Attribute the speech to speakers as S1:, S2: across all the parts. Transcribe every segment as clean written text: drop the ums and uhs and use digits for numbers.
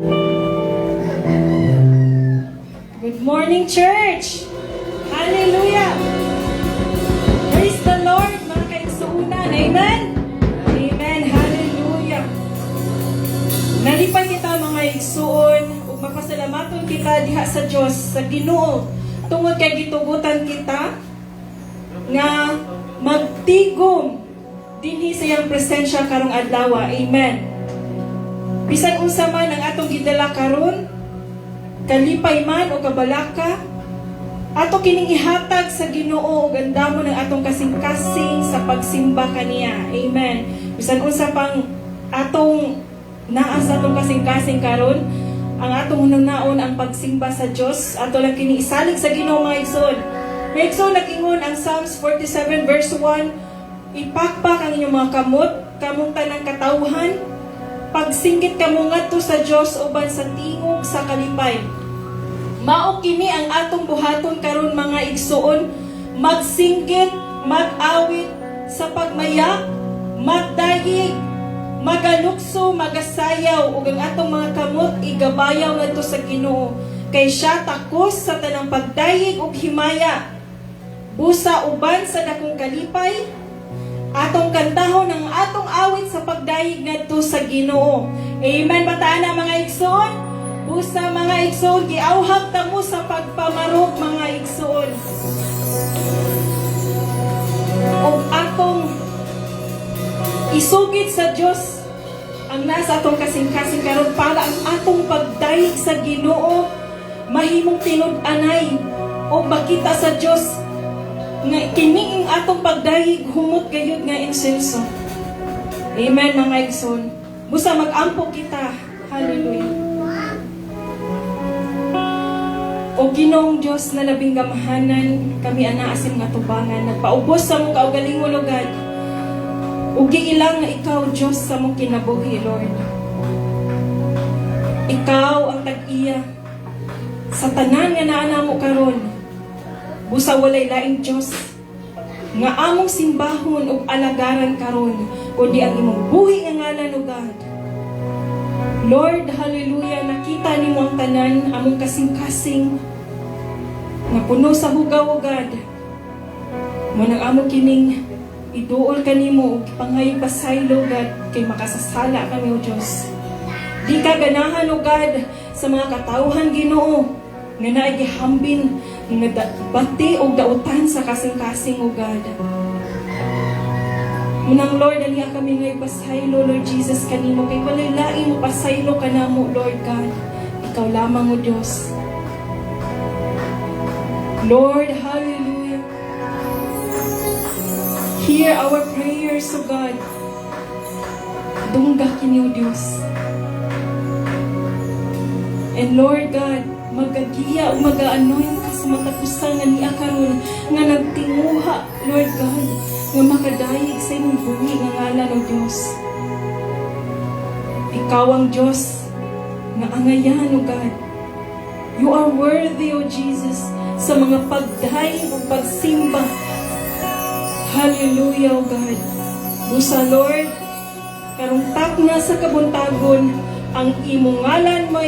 S1: Good morning, church! Hallelujah! Praise the Lord, mga kaigsuunan. Amen? Amen. Hallelujah. Nalipay kita, mga igsuon, ug mapasalamaton kita diha sa Dios, sa Ginoo, tungod kay gitugutan kita nga magtigom dinhi sa iyang presensya karong adlaw. Amen. Bisan unsa man ang atong gidala karon, kalipay man o kabalaka, ato kining ihatag sa Ginoo ug andamon ang atong kasing-kasing sa pagsimba kaniya. Amen. Bisan unsa pang atong naa sa atong kasing-kasing karon, ang atong hunahon ang pagsimba sa Dios, ato lang kini isalig sa Ginoo, mga igsoon. Mga igsoon, nag-ingon ang Psalms 47 verse 1, ipakpak ang inyong mga kamot, kamong tanang katawhan, pagsinggit kamo ngadto sa Dios uban sa tingog sa kalipay. Mao kini ang atong buhaton karon, mga igsuon, magsinggit, mag-awit sa pagmayak, magdayig, magalukso, magasayaw, ug ang atong mga kamot igabayaw ngadto sa Ginoo. Kay siya takos sa tanang pagdayig ug himaya. Busa uban sa dakong kalipay, atong kantahon ang atong awit sa pagdayig ngadto sa Ginoo. Amen. Bataan na, mga igsoon. Busa, mga igsoon, giawhag ta mo sa pagpamarok, mga igsoon. Ug atong isugid sa Dios ang nasa atong kasing-kasing karon para ang atong pagdayig sa Ginoo mahimong tinud-anay o makita sa Dios nga kini ang atong pagdayig humot gayud nga insenso. Amen, mga igsoon. Busa mag-ampo kita. Hallelujah. O Ginoong Dios na labing gamahanan, kami anaasim nga tubangan, nagpaubos sa mong kaugalingon, O God. Ug giilang nga ikaw, Dios, sa mong kinabuhi, Lord. Ikaw ang tag-iya sa tanan nga naa mo karon. Busa walay laing Dios nga among simbahon ug alagaran karon, kundi ang imong buhi nga ngalan, O God. Lord, hallelujah, nakita nimo ang tanan among kasing-kasing nga puno sa hugaw, O God. Manang amo kining iduol kanimo ug pangayong pasaylo, God, kay makasasala kami, O Dios. Di ka ganahan, O God, sa mga katawhan, Ginoo, nga naigihambin nga bati o dautan sa kasing-kasing, O God. Munang Lord, aliya kami ngay pasaylo, Lord Jesus, kanimo kay palalain mo pasaylo ka namo, Lord God. Ikaw lamang, O Diyos. Lord, hallelujah. Hear our prayers, O God. Dungga kini, O Diyos. And Lord God, magagiya o mag-anoint ka sa matapusan nga niya karon nga nagtinguha, Lord God, nga makadayig sa imong buhi nga ngalan, O Diyos. Ikaw ang Diyos nga angayan, O God. You are worthy, O Jesus, sa mga pagdayig o pagsimba. Hallelujah, O God. Busa, Lord, karong takna sa kabuntagon, ang imong ngalan mo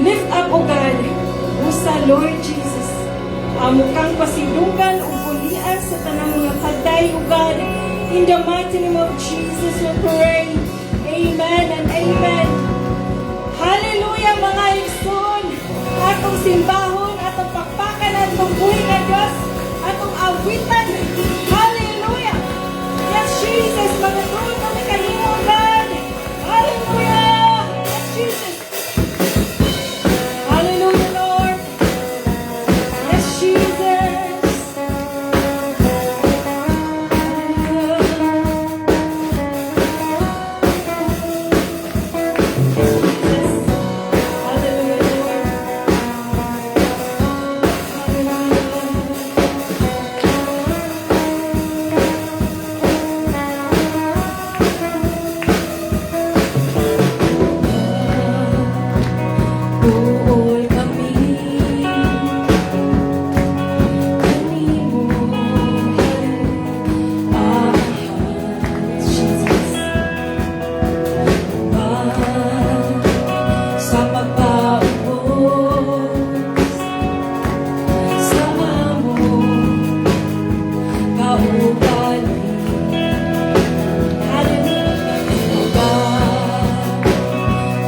S1: lift up, O God. Busa, Lord Jesus, amo kang pasidunggan o bulian sa tanang mga pagday, O God. In the mighty name of Jesus we pray. Amen and amen. Hallelujah, mga igsoon. Atong simbahon, atong pakpakan, atong buhay na Diyos, atong awitan. Hallelujah. Yes, Jesus, mga tuon kami kanimo, God. Hallelujah. Yes, Jesus.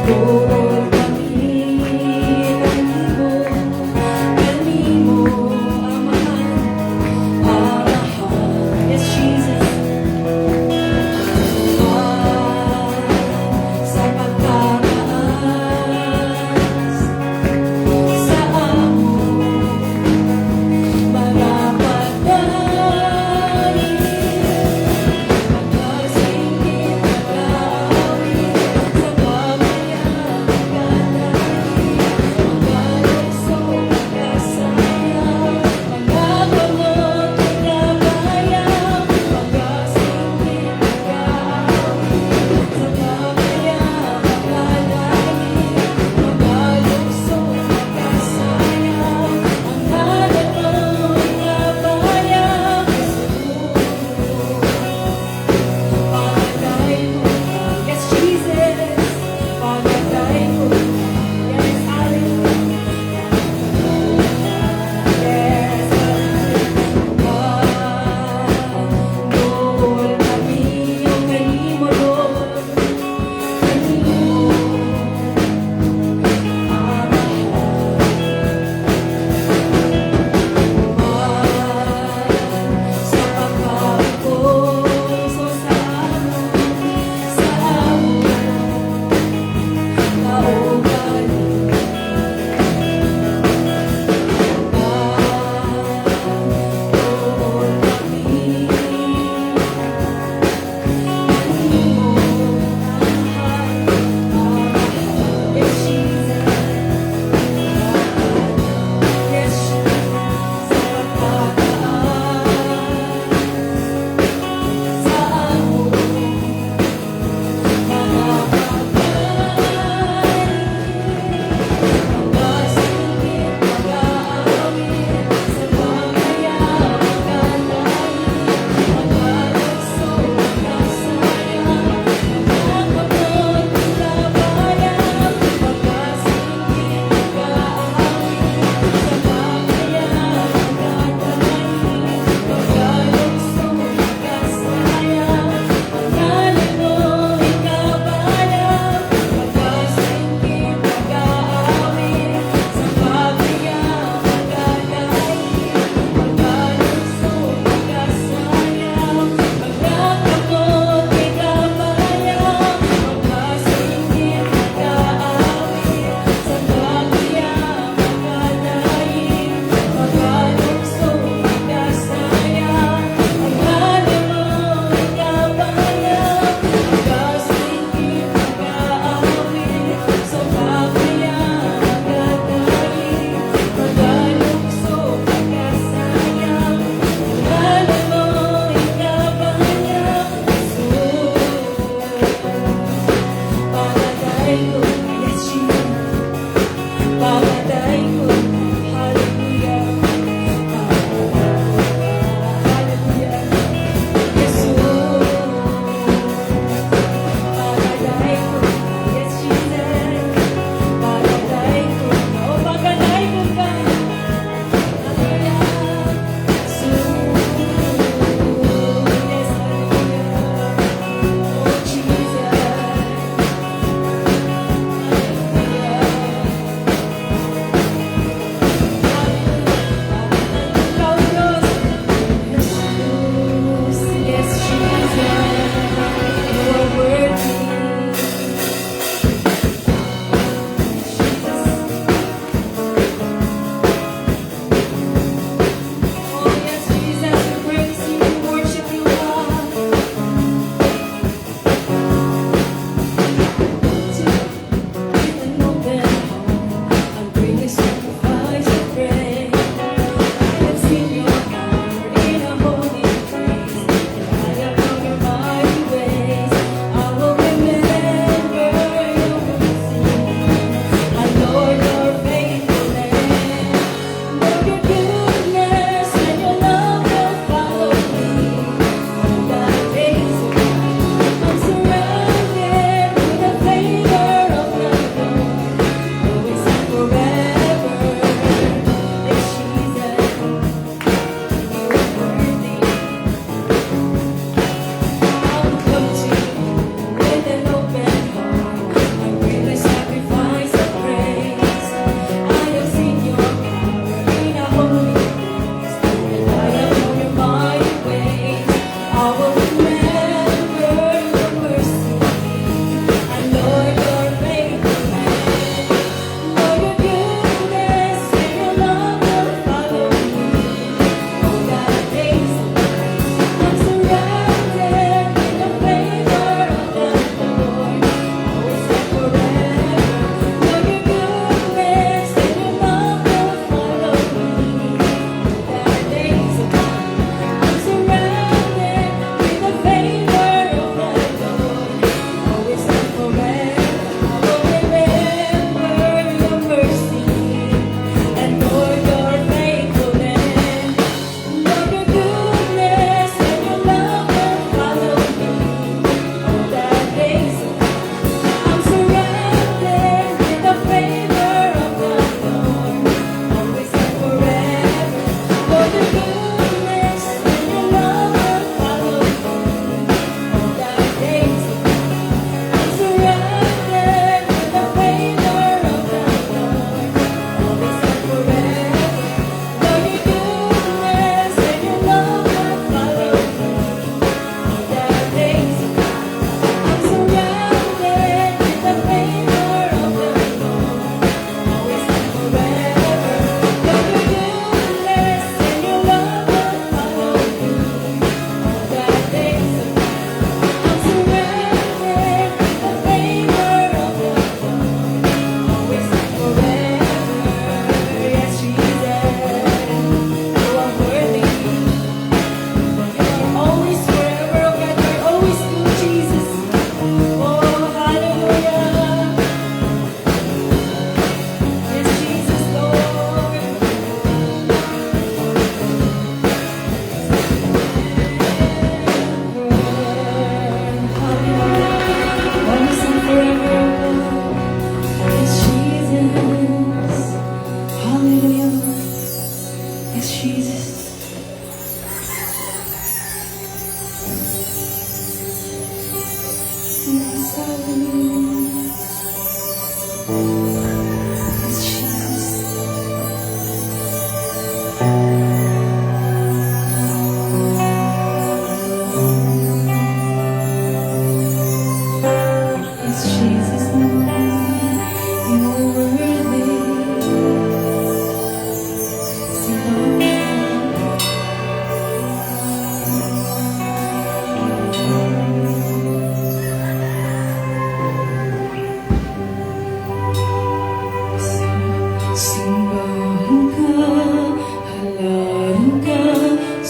S1: Oo, kami kanimo, amahan, amahan. Yes, Jesus. Sa pagkataas, sa amo, marapat dahil pagkasingit, pag-aawit, sa pamayanan,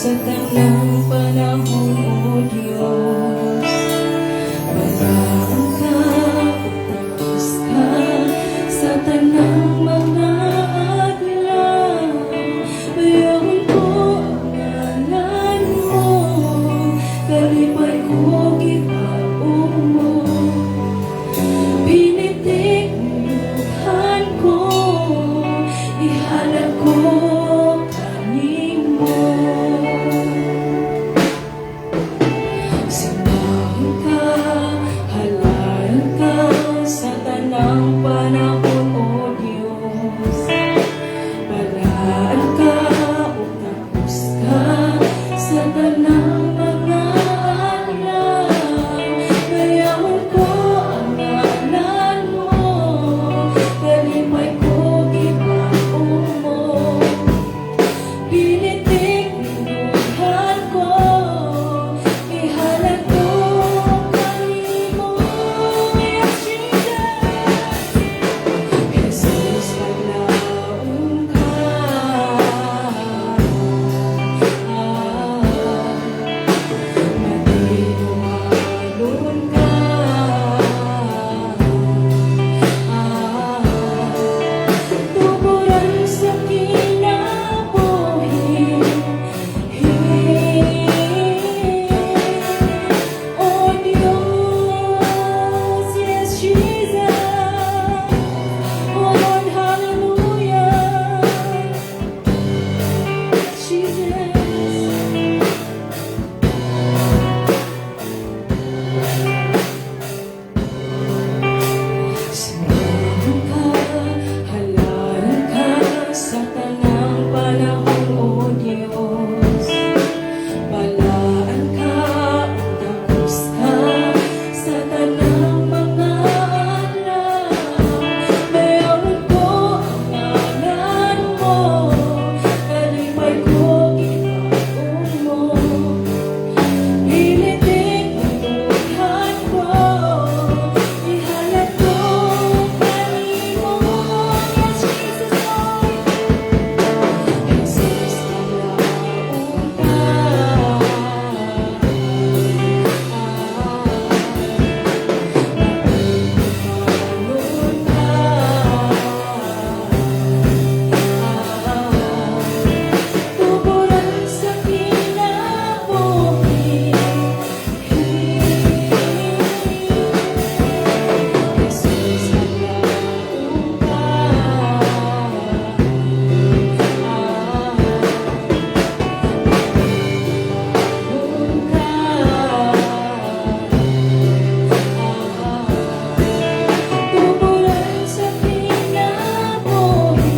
S1: sa tanang panahon, O Diyos. Balaan ka, tapos ka sa tanang mga adlaw. Bayawan ko ang ngalan mo, kalipay ko gipaong mo. Pinitik niluhan ko, ihalad ko kanimo. Simbahan ka, halayan ka sa tanang panahon, O Diyos. Balaan ka o tapos ka sa tanang mga adlaw. Bayawan ko ang ngalan mo, kalipay ko gibaong mo. Pinitik niluhan ko, ihalad ko kanimo. Yes, Jesus. Jesus, paglaong ka. Matinumalon ka. Tuburan sa kinabuhi. O Diyos, yes, Jesus. Oh Lord, hallelujah. Jesus. Simbahan ka, halayan ka sa tanang panahon, O Diyos. Balaan ka, tapos ka sa tanang mga adlaw. Bayawan ko ang ngalan mo, kalipay ko gibaong mo. Pinitik niluhan ko, ihalad ko kanimo. Yes, Jesus, Lord. Jesus, paglaong ka. Matinumalon ka. Tuburan sa kinabuhi. Jesus, paglaong ka. Tuburan sa kinabuhi.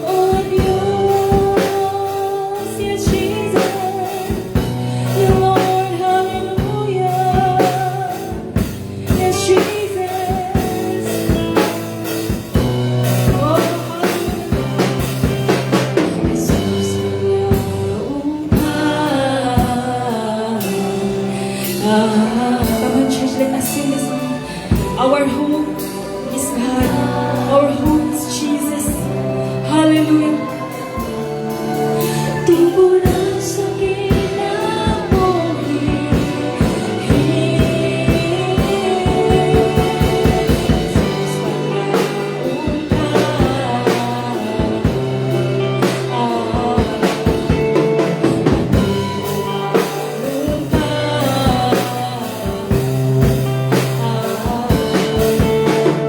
S1: O Diyos, yes, Jesus. Your Lord, hallelujah. Yes, Jesus. Oh, hallelujah. Jesus, paglaong ka. Come on, church, let us sing this song. Our hope is God. Our hope is Jesus. Hallelujah. Tuburan sa kinabuhi. Jesus, paglaong ka. Matinumalon ka.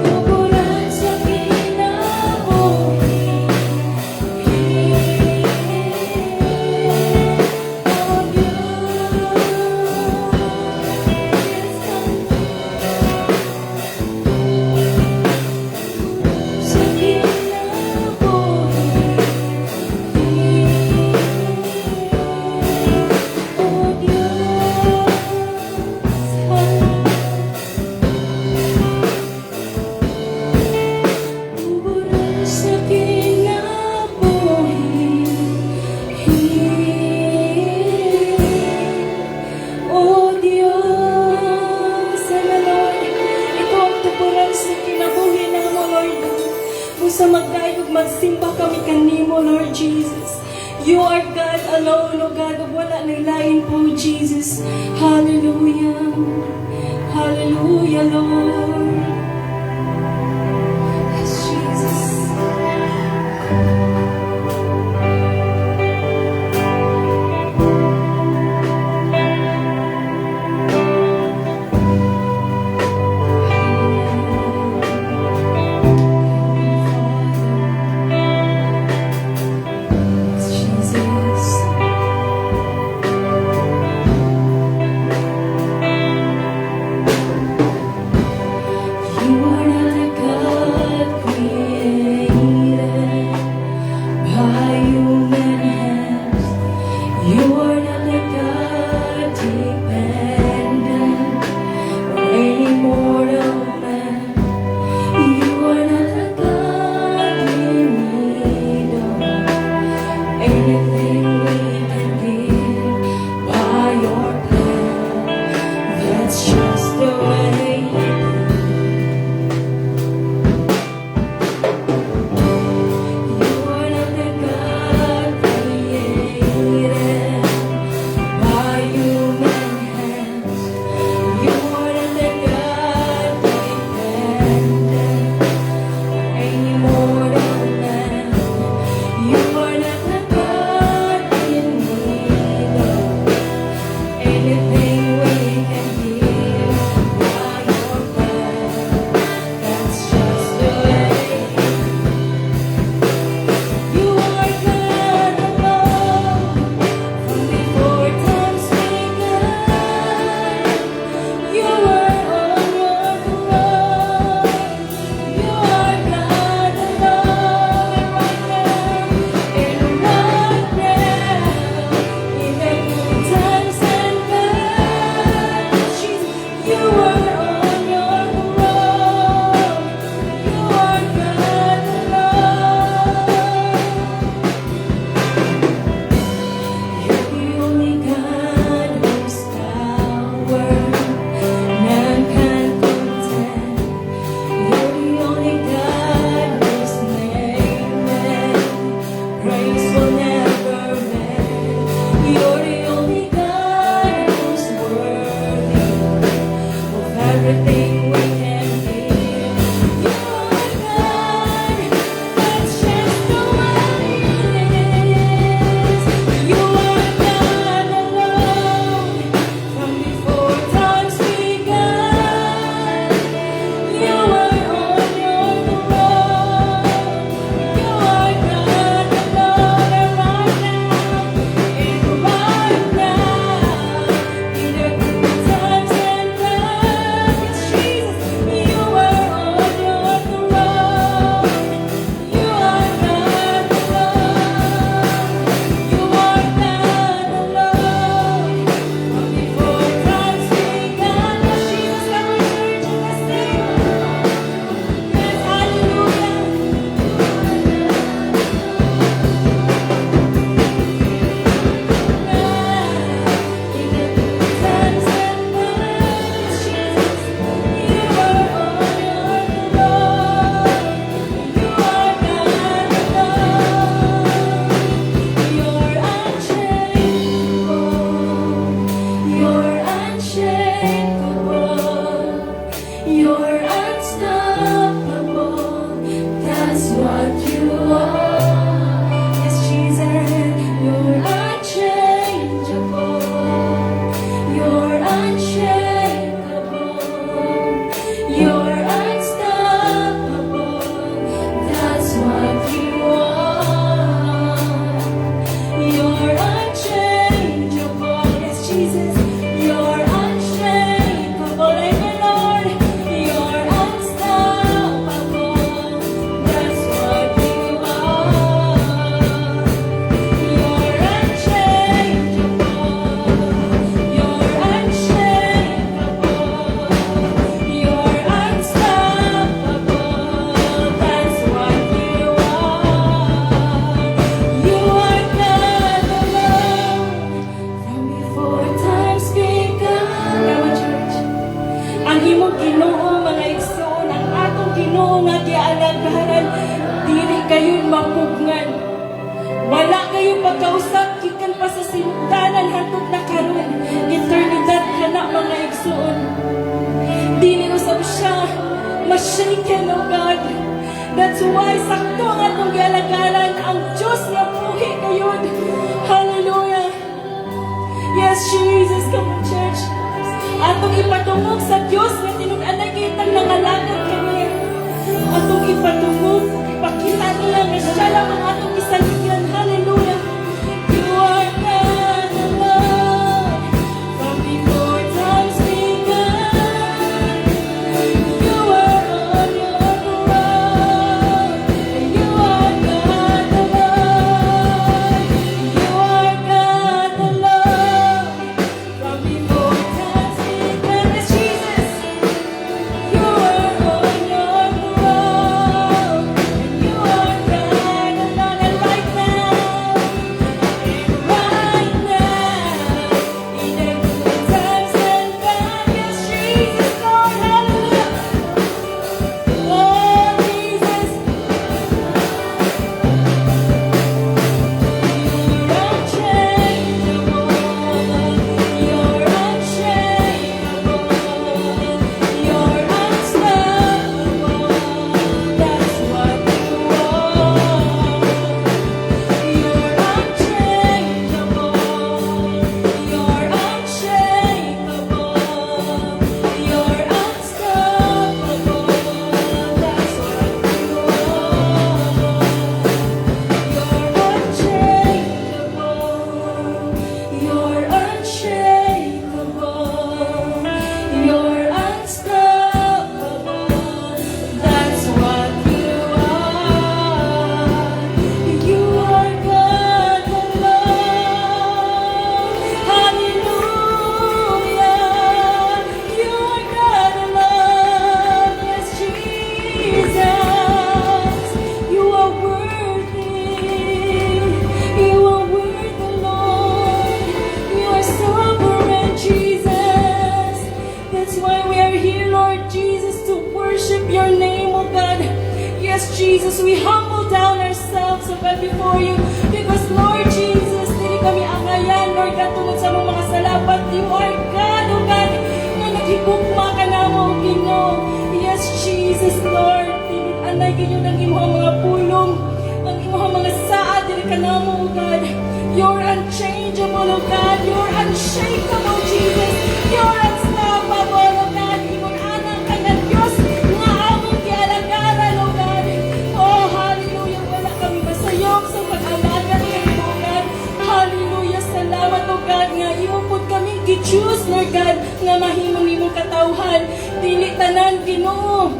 S1: Tuburan sa kinabuhi. sa magdayog magsimba kami kanimo, Lord Jesus. You are God alone, O God. Wala nang lain po, Jesus. Hallelujah. Hallelujah, Lord. Yes, Jesus. dili kayo mapugngan. Wala kayo pagkausap, kikan pa sa sintanan, hantog na karon. Eternidad ka na mga igsoon. Dili usab siya, mashaken, oh God. That's why sakto ang atong gialagaran ang Diyos nga buhi kayon. Hallelujah. Yes, Jesus, come on, church. Atong ipatungog sa Diyos nga tinug-anay kitang nangalagad kaniya. Atong ipatungog, ipakita nila nga siya lang ang atong isaligyan. Hallelujah. You are God alone. From before times began, you are on your throne. You are God alone. You are God alone. From before times began, yes, Jesus. You are on your throne. You are God alone. And right now, in the good times and bad, yes, Jesus, Lord, hallelujah. Oh, Jesus, you're unchangeable. You're unstoppable. That's what you are. You're unchangeable. You're unshakable. You're unstoppable. That's what you are. You're unchangeable. You're unshakable. You're unstoppable. That's what you are. You are God alone. Hallelujah. You are God alone. Yes, Jesus. You are worthy. You are worthy, Lord. You are sovereign, Jesus. That's why we are here, Lord Jesus, to worship your name, oh God. Yes, Jesus, we humble down ourselves, oh God, before you. Because, Lord Jesus, dili kami angayan, Lord God, tungod sa mga salapat. You are God, oh God, na naghigugma ka na mo, Ginoo. Yes, Jesus, Lord, anay kayo ng imong mga pulong, ang imong mga saad, dili ka na mo, oh God. You're unchangeable, oh God. You're unshakable, Jesus. You're unstoppable, oh God. Ingon anang ka na Diyos nga among gialagaran, oh God. Oh, hallelujah. Wala kami masayop sa pag-alagan kayo, oh God. Hallelujah. Salamat, oh God, nga imo pud kami gi-choose, Lord God, nga mahimong imong katawhan. Dili tanan, Ginoo.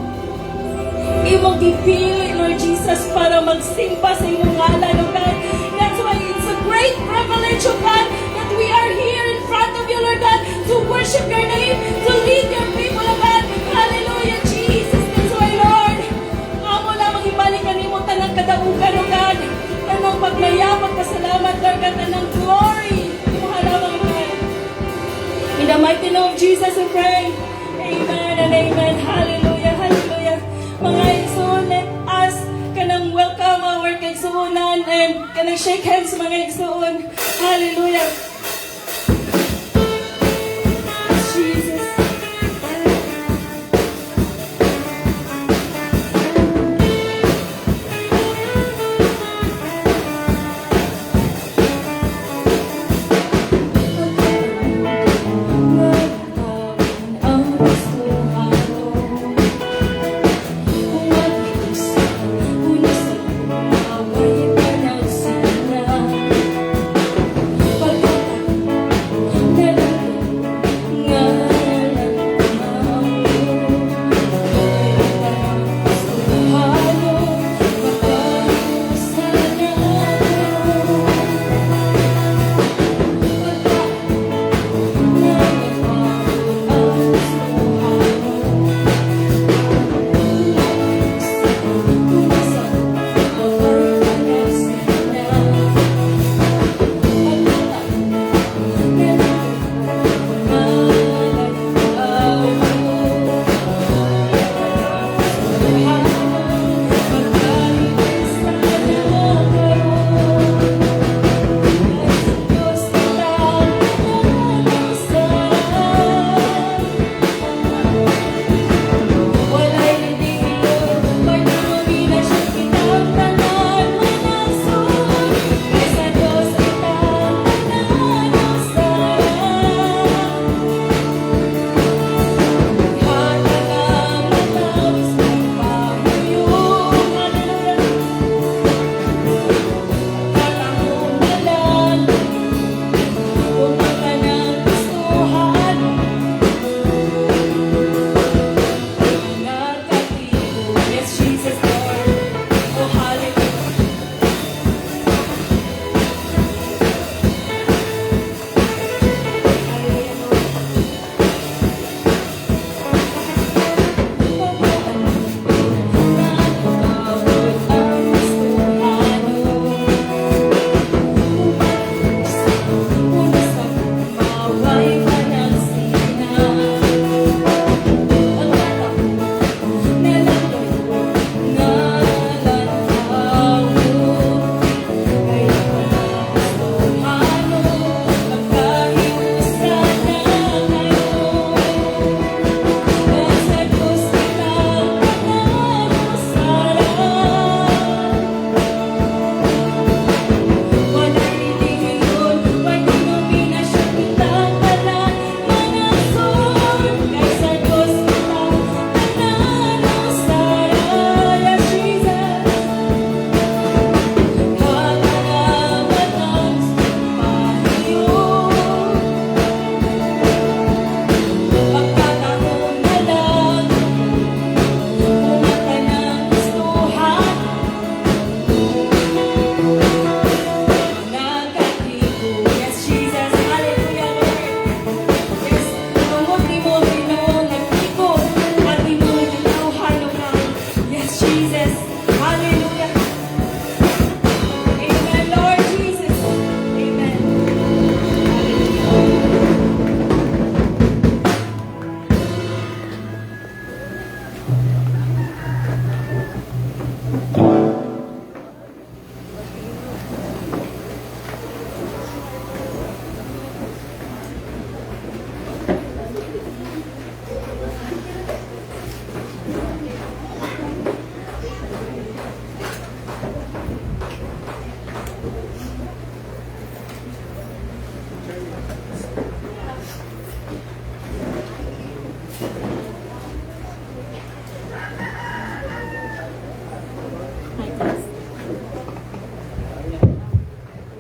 S1: Imong gipili, Lord Jesus, para magsimba sa imong ngalan, oh God. That's why it's a great privilege, oh God, that we are here in front of you, Lord God, to worship your name, to lead your people, oh God. Hallelujah, Jesus. That's why, Lord, amo lamang ibalik ka nimo tanang kadaugan, oh God. Tanang paglaya, pagpasalamat, Lord God, tanang glory. Imuha lamang, oh God. In the mighty name of Jesus, we pray. Amen and amen. Hallelujah, hallelujah. Mga igsoon, let us kanang welcome our kaigsuonan and kanang shake hands mga igsoon. Hallelujah. Jesus. Ang gustuhan mo. Pagkat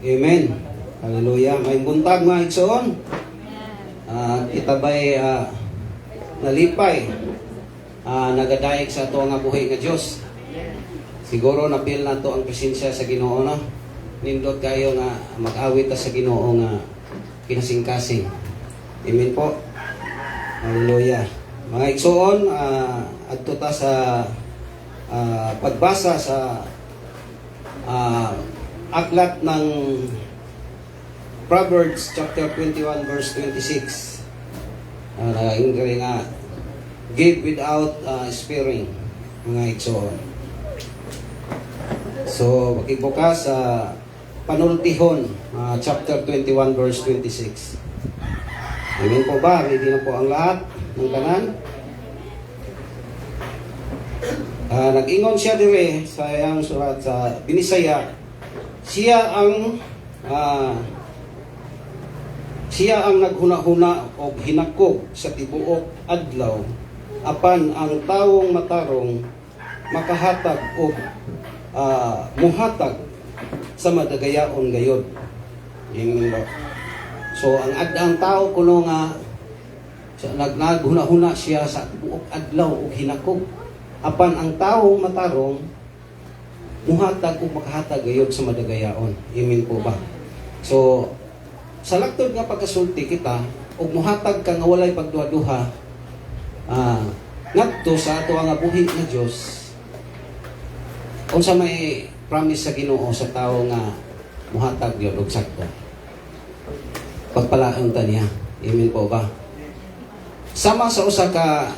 S2: Amen. Hallelujah. May buntag mga igsoon. Kita ba'y nalipay, nagadayeg sa ato nga buhay nga Diyos. Siguro napil na to ang presensya sa Ginoo na. Nindot kayo nga mag-awit ta sa Ginoo nga kinasing-kasing. Amen po. Hallelujah. Mga igsoon, adto ta sa pagbasa sa aklat ng Proverbs chapter 21 verse 26. Ingray nga, give without sparing, mga igsoon. So, makibukas sa Panultihon chapter 21 verse 26. Amen po ba? Ready na po ang lahat ng tanan? Nag-ingon siya dire sa iyang surat sa Binisaya. Siya ang naghuna-huna o hinakog sa tibuok adlaw apan ang tawong matarong makahatag o muhatag sa madagayaon gayod. So ang tao kuno nga naghuna-huna siya sa tibuok adlaw o hinakog apan ang tawong matarong muhatag o makahatag gayod sa madagayaon. Amen po ba? So, sa laktod nga pagkasulti kita, o muhatag ka nga walay pagduha-duha, ngadto sa ato nga buhi nga Diyos, kung sa may promise sa Ginoo sa tao nga muhatag yun og sakto. Pagpalaon ta niya. Amen po ba? Sama sa usa ka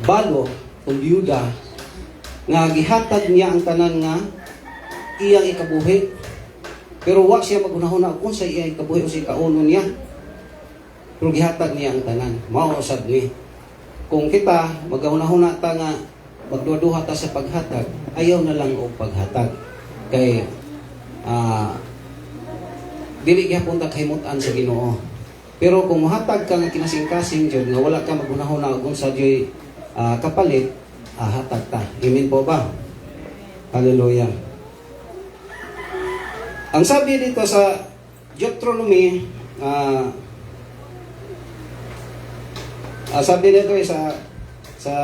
S2: balo o biyuda nga gihatag niya ang tanan nga iyang ikabuhi, pero wa siya magunahuna kung sa iyang ikabuhi o sa ikauno niya, pero gihatag niya ang tanan. Mao usab ni kung kita magahuna-huna ta nga magduha-duha ta sa paghatag, ayaw na lang og paghatag kay dili gyapon ta kahimutan sa Ginoo. Pero kung muhatag ka nga kinasing-kasing jud nga wala ka magunahuna kung sa joy kapalit, hatag ta. Amen po ba? Hallelujah. Ang sabi dito sa Deuteronomy, sabi dito sa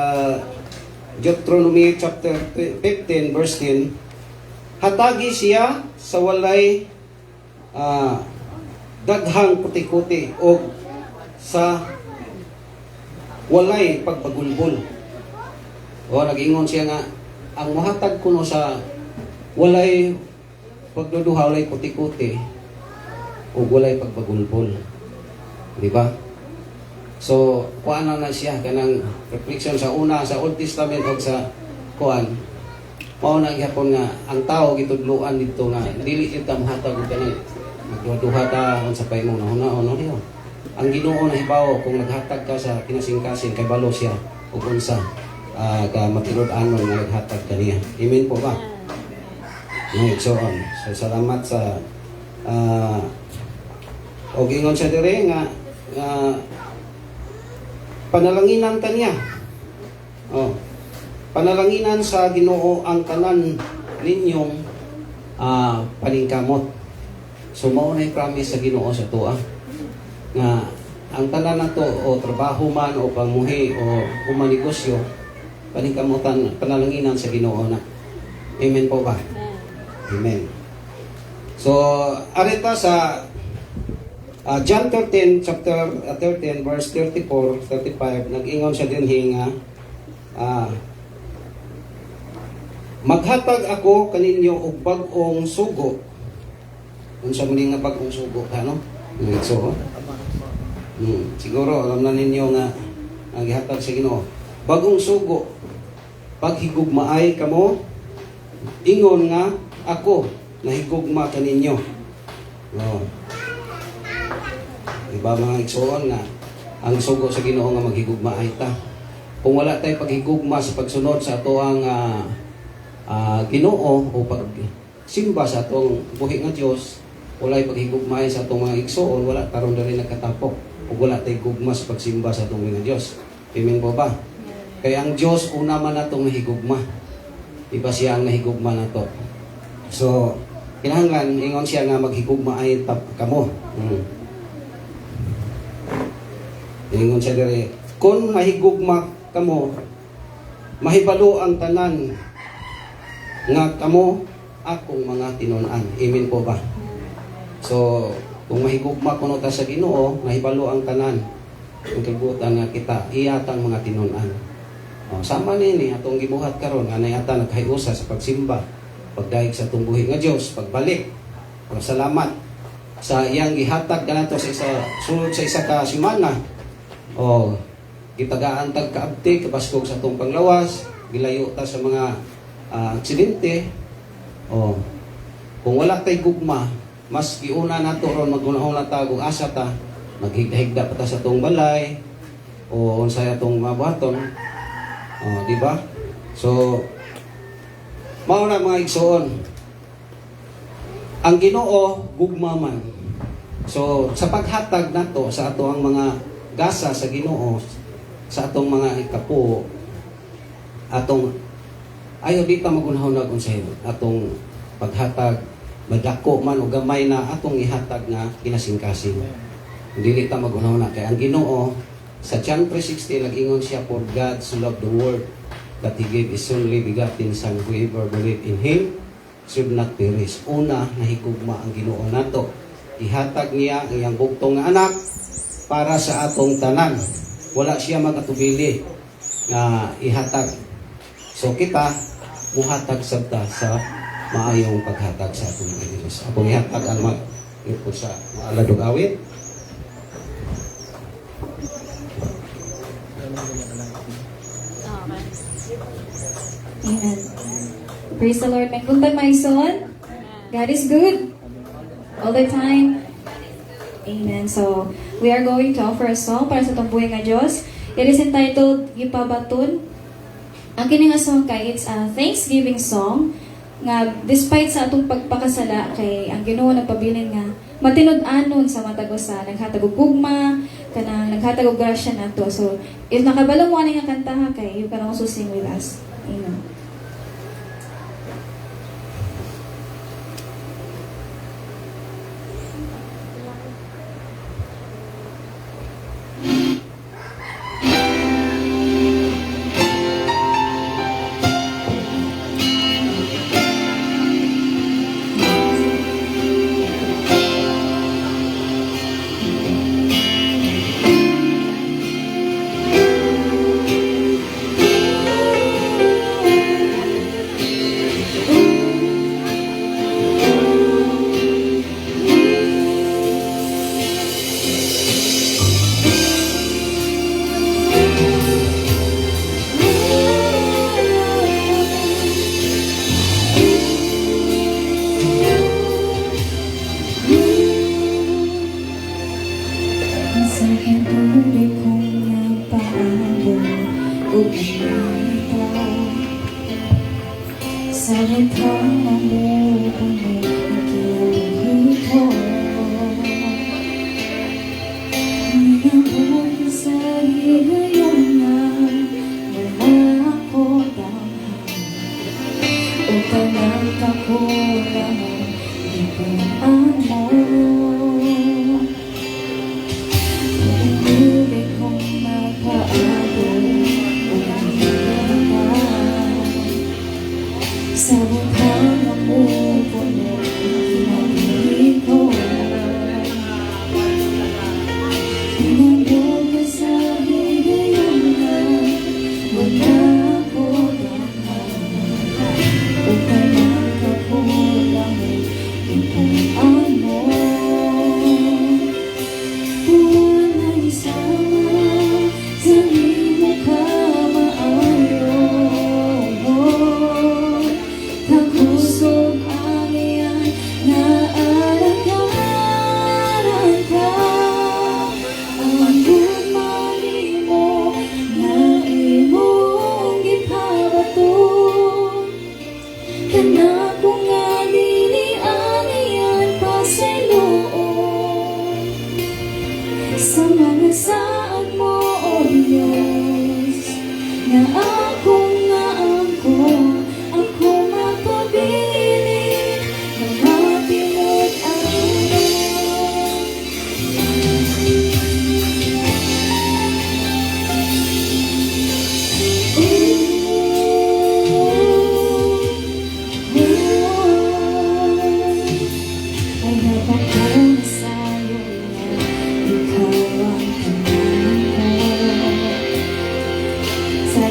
S2: Deuteronomy chapter 15 verse 10, hatagi siya sa walay daghang kuti-kuti o sa walay pagpagulbol. O nag-ingon siya nga, ang muhatag kuno sa walay pagduduha, walay kuti-kuti, o walay pagpagulbol. Di ba? So, kuan na siya, kanang reflection sa una, sa Old Testament o sa kuan. Mao na gyapon nga, ang tao gitudluan dito nga, dili kita muhatag og kanang magduha ta unsa pay mo nahuna-una niyo. Ang Ginoo na hibaw kung naghatag ka sa kinasing-kasing kay balo siya ug unsa ka matirod-anon nga naghatag kaniya. Amen po ba? So salamat sa og ingon siya dire nga panalanginan kaniya. Panalanginan sa Ginoo ang tanan ninyong paningkamot. So mao na promise sa Ginoo sa tuwa nga ang tanan nato o trabaho man o pamuhi o umanegosyo, paningkamutan, panalanginan sa Ginoo na. Amen po ba? Amen. So, arita sa John 13, chapter 13, verse 34, 35, nag-ingon siya din nga, maghatag ako kaninyo og bag-ong sugo. Unsa man nga bag-ong sugo, ano? So, siguro alam na ninyo nga ang gihatag sa Ginoo. Bagong sugo, paghigugmaay kamo, ingon nga ako nahigugma kaninyo. No. Diba mga igsoon nga, ang sugo sa Ginoo nga maghigugmaay ta. Kung wala tay paghigugma sa pagsunod sa atoang Ginoo o pagsimba sa atong buhi nga Dios, walay paghigugmaay sa atong mga igsoon, wala taron diri nagkatapok. Ug wala tay gugma sa pagsimba sa atong mga Dios. Amen po ba? Kaya ang Dios una man natong nahigugma. Iba siya ang nahigugma nato. So, kinahanglan ingon siya nga maghigugma ay kamo. Ingon siya diri, kung mahigugma kamo, mahibalo ang tanan nga kamo akong mga tinunan. Amen po ba? So, kung mahigugma kuno ta sa Ginoo, mahibalo ang tanan. Kung kabutan nga kita, iyatang mga tinunan. Sama nini atong gibuhat karon nga ata naghiusa sa pagsimba, pagdahig sa atong buhi nga Dios, pagbalik. Salamat sa iyang gihatag kanato sa isa sulod sa isa ka semana. Gitagaan tag kaabti kabaskog sa atong panglawas, gilayo ta sa mga aksidente. Kung wala tay gugma, mas giuna nato ron magunahon na ta og asa ta, maghigda-higda pa ta sa atong balay o unsay atong mabuhaton. Di ba? So, mao na mga igsoon. Ang Ginoo gugma man. So, sa paghatag nato sa ato ang mga gasa sa Ginoo, sa atong mga ikapo, atong ayaw di ta magunahon na unsay atong paghatag, madako man o gamay na atong ihatag nga kinasingkasing. Dili ta magunahon na kay ang Ginoo sa John 3:16 nag-ingon siya, for God so loved the world that He gave His only begotten Son, whoever believe in Him should not perish. Una, nahigugma ang Ginoo nato. Ihatag niya ang iyang bugtong nga anak para sa atong tanan. Wala siya magatubili nga ihatag. So kita, muhatag sabta sa maayong paghatag sa atong mga Diyos. Akong ihatag ang mag-ipod sa maaladog awit.
S1: Amen. Praise the Lord. May buntag my son. God is good. All the time. Amen. So, we are going to offer a song para sa itong buhay nga Diyos. It is entitled, Gipabaton. Ang kini nga song kay, it's a Thanksgiving song nga despite sa atong pagpakasala kay ang Ginoo nagpabilin nga matinud-anon sa matag usa, naghatag og gugma, kanang naghatag og grasya nato. So, if nakabalo mo ani nga kanta ha, kay you can also sing with us. Amen.
S3: Sa bukhang ang upo mo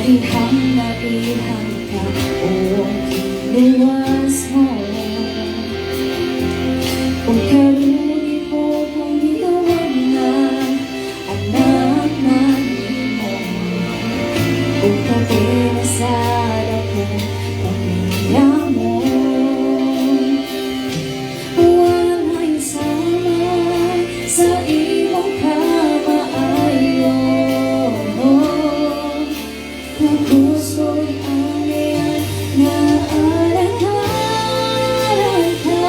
S1: ihang na ihang ka o kinuwas mo. Kung karuni mo kung ginawan na anak na mo, kung kapinasal ako pamilya mo, wala'y sama sa iyong kamaayon. Kung gusto'y aniyan na alagaran ka,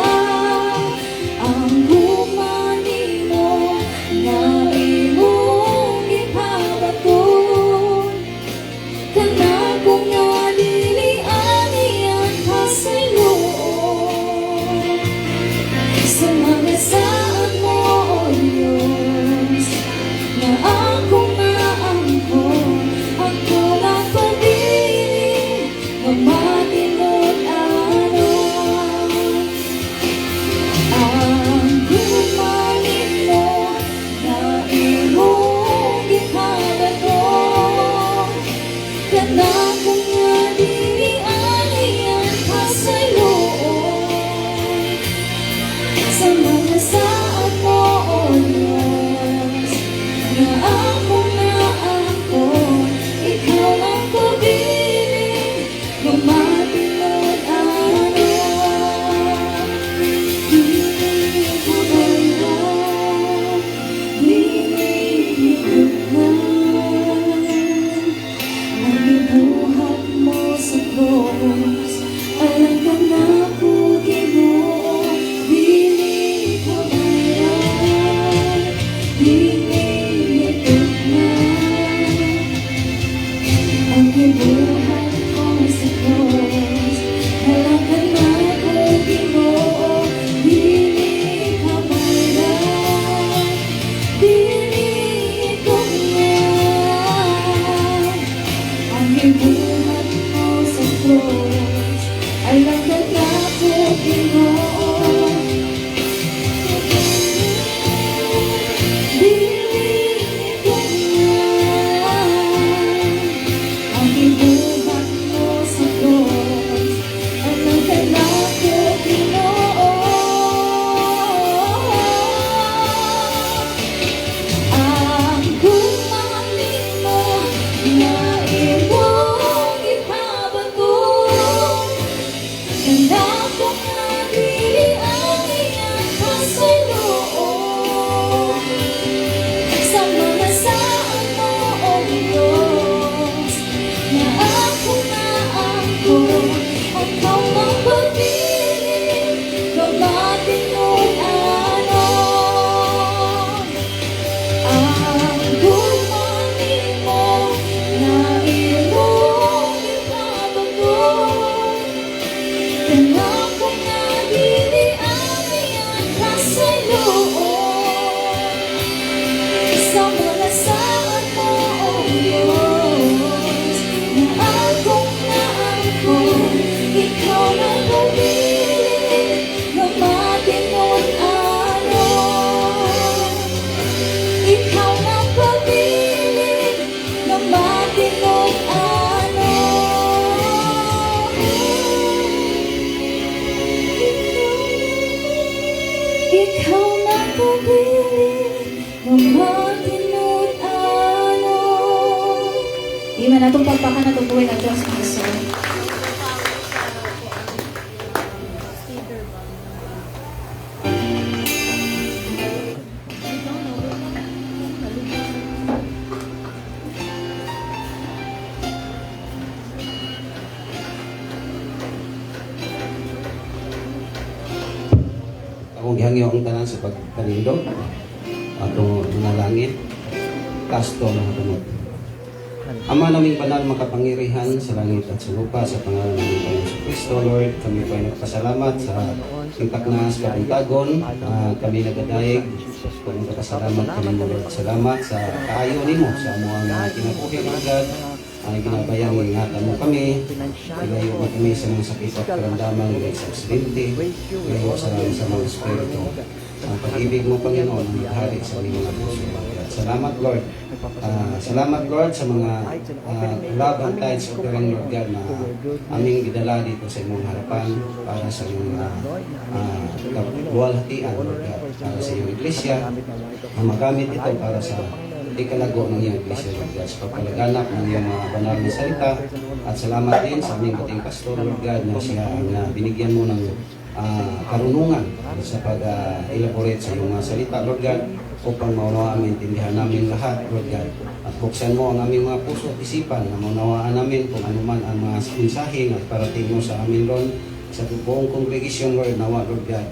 S1: ang humani mo na imong ipabaton, kana kung nalilian iyan ka sa loob. Sa mga saan mo, O Diyos, na akong naangkon, ako na pag-ibig na matinod ano. Ang humanin mo na iyong ipabaton, kana kung nalilian iyan ka sa loob. Sa mga saan mo, O Diyos, na akong naangkon, ikaw ang pag-ibig na matinod ano. Di ko bayad, dinigit na ang ibuhat mo sa cross. Alam ka na po, Ginoo, di ko bayad, dinigit na ang ibuhat mo sa cross. Alam ka na po, Ginoo, di ko bayad, dinigit na ang ibuhat mo sa cross. Alam ka na po, Ginoo, dinigit na ang ibuhat mo sa cross. Alam ka na po, Ginoo, ang humanin mo na iyong ipabaton, kana kung nalilian iyan ka sa loob. Sa mga saan mo, O Diyos, na akong naangkon, ikaw ang pag-ibig na matinod ano. Ang humanin mo na iyong ipabaton, kana kung nalilian iyan ka sa loob. Sa mga saan mo, O Diyos, na akong naangkon, ikaw ang pag-ibig na matinod ano. Ikaw ang pag-ibig na matinod ano. Ikaw ang pag-ibig na matinod ano. Iman natong pagpakan na tubuhin ang Diyos ng Iso.
S2: Akong gihangyo ang tanan sa pagkanindog atong nanalangin kasto mga tumod. Ama naming banal makapangirihan sa langit at sa lupa, sa pangalan ng Panginoon Kristo, Lord, kami po ay nagpasalamat sa intak na sa kabuntagon. Kami nagadayeg, kung nagpasalamat kami mo, Lord. Salamat sa kaayo nimo sa mga kinabuhi agad. Ang ginabayang ingatan mo kami, ilayo mo kami sa mga sakit at karamdaman, sa aksidente, ilayo sa mga espiritu. Ang pag-ibig mo, Panginoon, ang hari sa aming mga puso. Salamat, Lord. Salamat Lord sa mga love and tides offering Lord God na aming gidala dito sa imong harapan para sa iyong kaluwalhatian Lord God, para sa iyong iglesia na magamit ito para sa ikalago ng iyong iglesia Lord God, sa pagpalaganap ng iyong mga banal na salita. At salamat din sa aming ating pastor Lord God na siya ang binigyan mo ng karunungan sa pag-elaborate sa iyong mga salita Lord God, upang maunawaan maintindihan namin lahat Lord God, at buksan mo ang aming mga puso at isipan na maunawaan namin kung ano man ang mga mensahe na parating mo sa amin Lord, sa buong congregation Lord, nawa Lord God,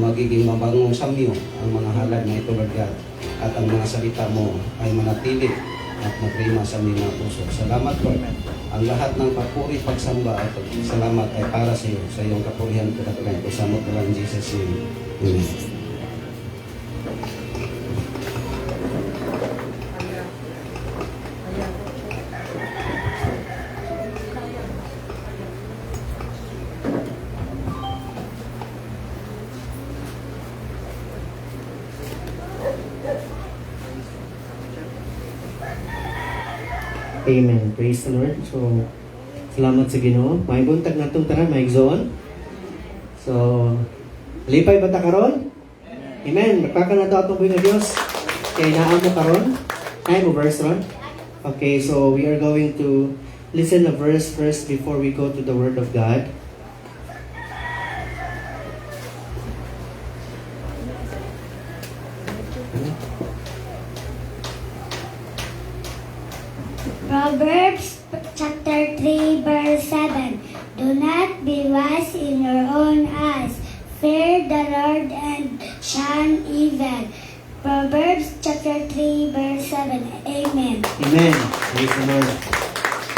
S2: magiging mabangong samyo ang mga halad na ito Lord God, at ang mga salita mo ay manatili at maprima sa aming mga puso. Salamat Lord. Ang lahat ng papuri, pagsamba at salamat ay para sa iyo, sa iyong kapurihan pinatuloy ko sa mo in Jesus name. Amen.
S3: Amen. Praise the Lord. So, salamat sa Ginoo. May buntag na itong tanan, may igsoon. So, lipay ba ta karon? Amen. Magpaka na ito atong buhay na Diyos. Kaya naan mo karon. Ay mo verse ron. Okay, so we are going to listen a verse first before we go to the Word of God.
S4: Proverbs chapter 3 verse 7. Do not be wise in your own eyes. Fear the Lord and shun evil. Proverbs chapter 3 verse 7. Amen.
S3: Amen. Praise the Lord.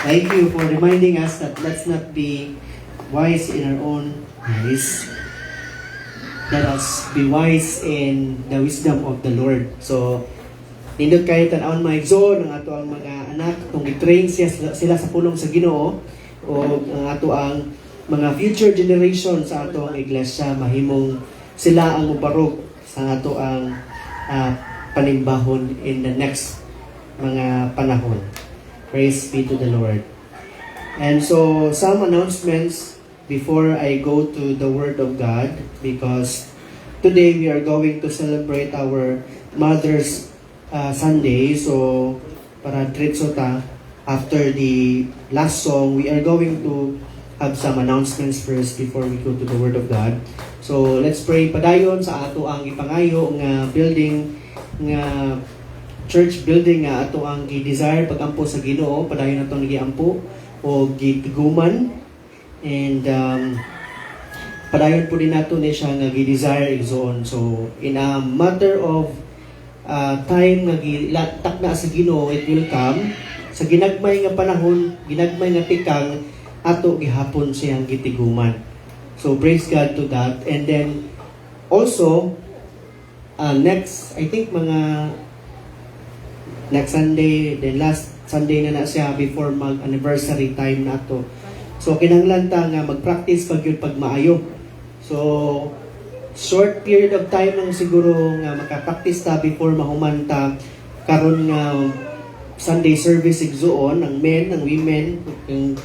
S3: Thank you for reminding us that let's not be wise in our own eyes. Let us be wise in the wisdom of the Lord. So, nindot kayo tanawon mga igsoon ang ato ang mga anak kung i-train sila sa pulong sa Ginoo, o ang ato ang mga future generation sa ato ang iglesia mahimong sila ang mubarog sa ato ang panimbahon in the next mga panahon. Praise be to the Lord. And so some announcements before I go to the Word of God, because today we are going to celebrate our Mother's Sunday. So para diretso ta, after the last song, we are going to have some announcements first before we go to the Word of God. So let's pray. Padayon sa ato ang ipangayo nga building, nga church building nga ato ang i-desire pagampo sa Ginoo. Padayon nato nagiampo o gitiguman, and padayon po din nato ni siya nga gi-desire igsoon. So in a matter of time nga gilatak na sa Ginoo, it will come sa ginagmay nga panahon, ginagmay nga tikang ato gihapon siyang gitiguman. So praise God to that. And then also next, I think mga next Sunday, then last Sunday na siya before mag-anniversary time na to. So kinahanglan ta nga mag-practice pag yun pag maayo. So short period of time lang siguro nga makapractice ta before mahuman ta karon nga Sunday service igsoon, ang men, ang women, ang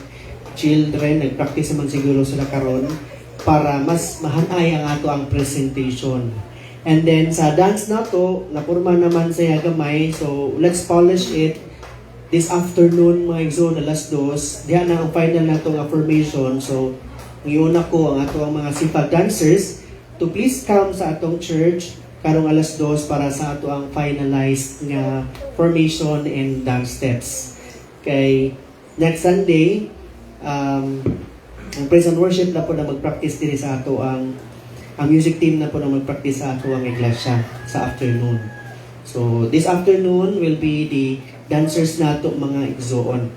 S3: children, nagpractice naman siguro sila karon para mas mahanay ang ato ang presentation. And then sa dance nato, napurma naman sa gamay, so let's polish it this afternoon mga igsoon, alas 2. Diyan na ang final natong affirmation. So ngayon ako ang ato ang mga sipag dancers to please come sa atong church karong alas 2 para sa ato ang finalized nga formation and dance steps. Kay next Sunday, ang praise and worship na po na mag-practice din sa ato ang music team na po na mag-practice sa ato ang iglesia sa afternoon. So this afternoon will be the dancers nato mga igsoon.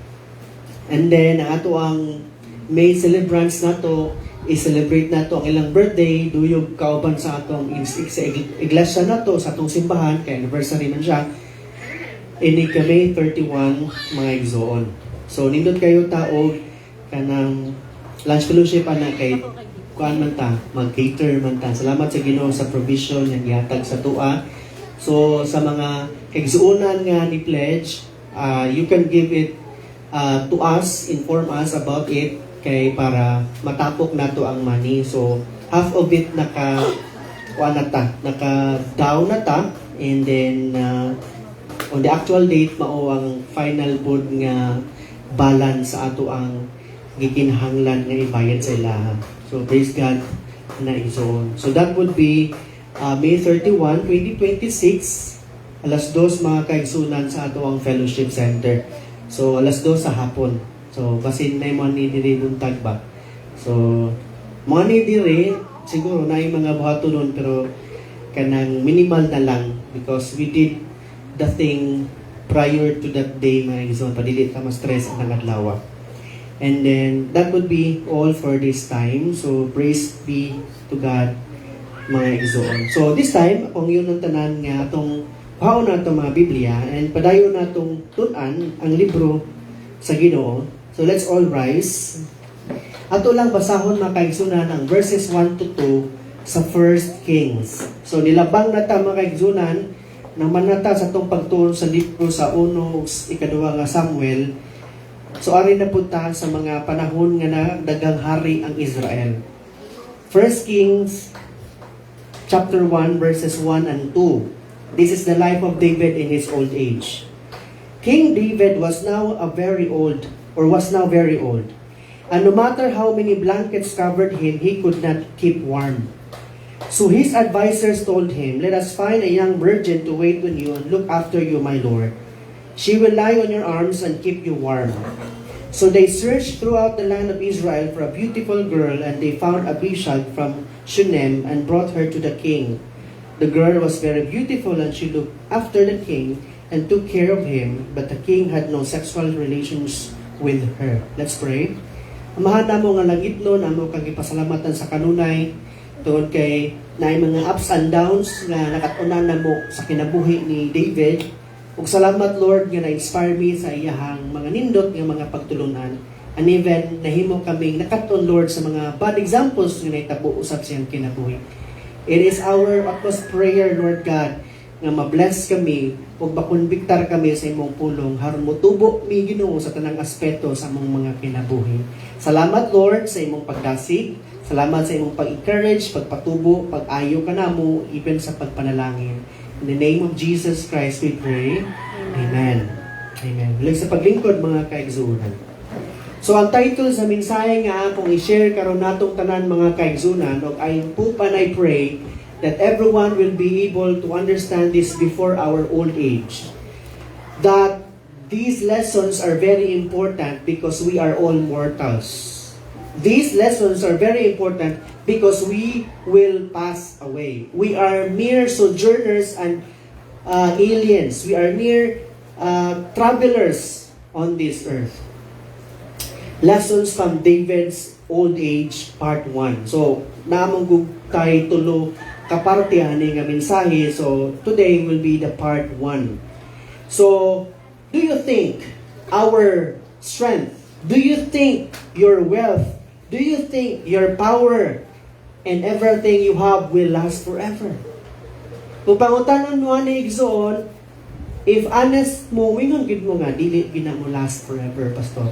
S3: And then ang ato ang main celebrants nato i-celebrate nato ang ilang birthday, duyog kauban sa atong sa iglesia nato, sa atong simbahan, kay anniversary man siya. Ini kami 31 mga igsoon. So nindot kayo tao kanang lunch fellowship ana kay kuan man ta, mag-cater man ta. Salamat sa Ginoo sa provision nga gihatag sa tua. So sa mga kay suunan nga ni pledge, you can give it to us, inform us about it kay para matapok nato ang money. So half of it naka down na ta, and then on the actual date mao ang final board nga balance sa ato ang gikinahanglan nga ibayad sa ilaha. So praise God na igsoon. So that would be May 31, 2026, alas 2 mga kaigsunan sa ato ang fellowship center. So alas 2 sa hapon. So basin na mo ni diri buntag ba. So mga ni diri siguro na yung mga buhato nun, pero kanang minimal na lang because we did the thing prior to that day, mga igsoon, padilit ka ma-stress ang adlaw. And then that would be all for this time. So praise be to God, mga igsoon. So this time kung yun ang tanan nga atong paon na itong mga Biblia and padayon na itong tunan ang libro sa Ginoo. So let's all rise. Ato lang basahon mga kaigsunan ang verses 1 to 2 sa 1 Kings. So nilabang na ta mga kaigsunan naman na ta sa itong pagtuon sa libro sa 1 ug 2 nga Samuel. So ari na punta sa mga panahon nga nagdagang hari ang Israel. 1 Kings chapter 1 verses 1 and 2. This is the life of David in his old age. King David was now very old. And no matter how many blankets covered him, he could not keep warm. So his advisors told him, "Let us find a young virgin to wait on you and look after you, my lord. She will lie on your arms and keep you warm." So they searched throughout the land of Israel for a beautiful girl, and they found Abishag from Shunem and brought her to the king. The girl was very beautiful, and she looked after the king and took care of him, but the king had no sexual relations with her. Let's pray. Amahan namo nga langitnon, amo kang gipasalamatan sa kanunay tungod kay naay mga ups and downs nga nakatunan namo sa kinabuhi ni David. Ug salamat Lord nga na-inspire me sa iyahang mga nindot nga mga pagtulunan. And even nahimo kaming nakatuon Lord sa mga bad examples nga nahitabo usab sa iyang kinabuhi. It is our utmost prayer, Lord God, nga ma-bless kami o makonbiktar kami sa imong pulong haron motubo mi Ginoo sa tanang aspeto sa among mga kinabuhi. Salamat Lord sa imong pagdasig, salamat sa imong pag-encourage, pagpatubo, pag-ayo kanamo even sa pagpanalangin. In the name of Jesus Christ we pray. Amen. Amen. Muli sa paglingkod mga kaigsunan. So ang title sa mensahe nga akong i-share karon natong tanan mga kaigsunan, og I hope and I pray that everyone will be able to understand this before our old age. That these lessons are very important because we are all mortals. These lessons are very important because we will pass away. We are mere sojourners and aliens. We are mere travelers on this earth. Lessons from David's old age, part 1. So, namang tayo tulo kaparte ani nga mensahe. So, today will be the part 1. So, do you think our strength, do you think your wealth, do you think your power and everything you have will last forever? Kung pangutanan mo ani igsoon, if honest mo, wingon gid mo nga dili gina mo last forever, pastor.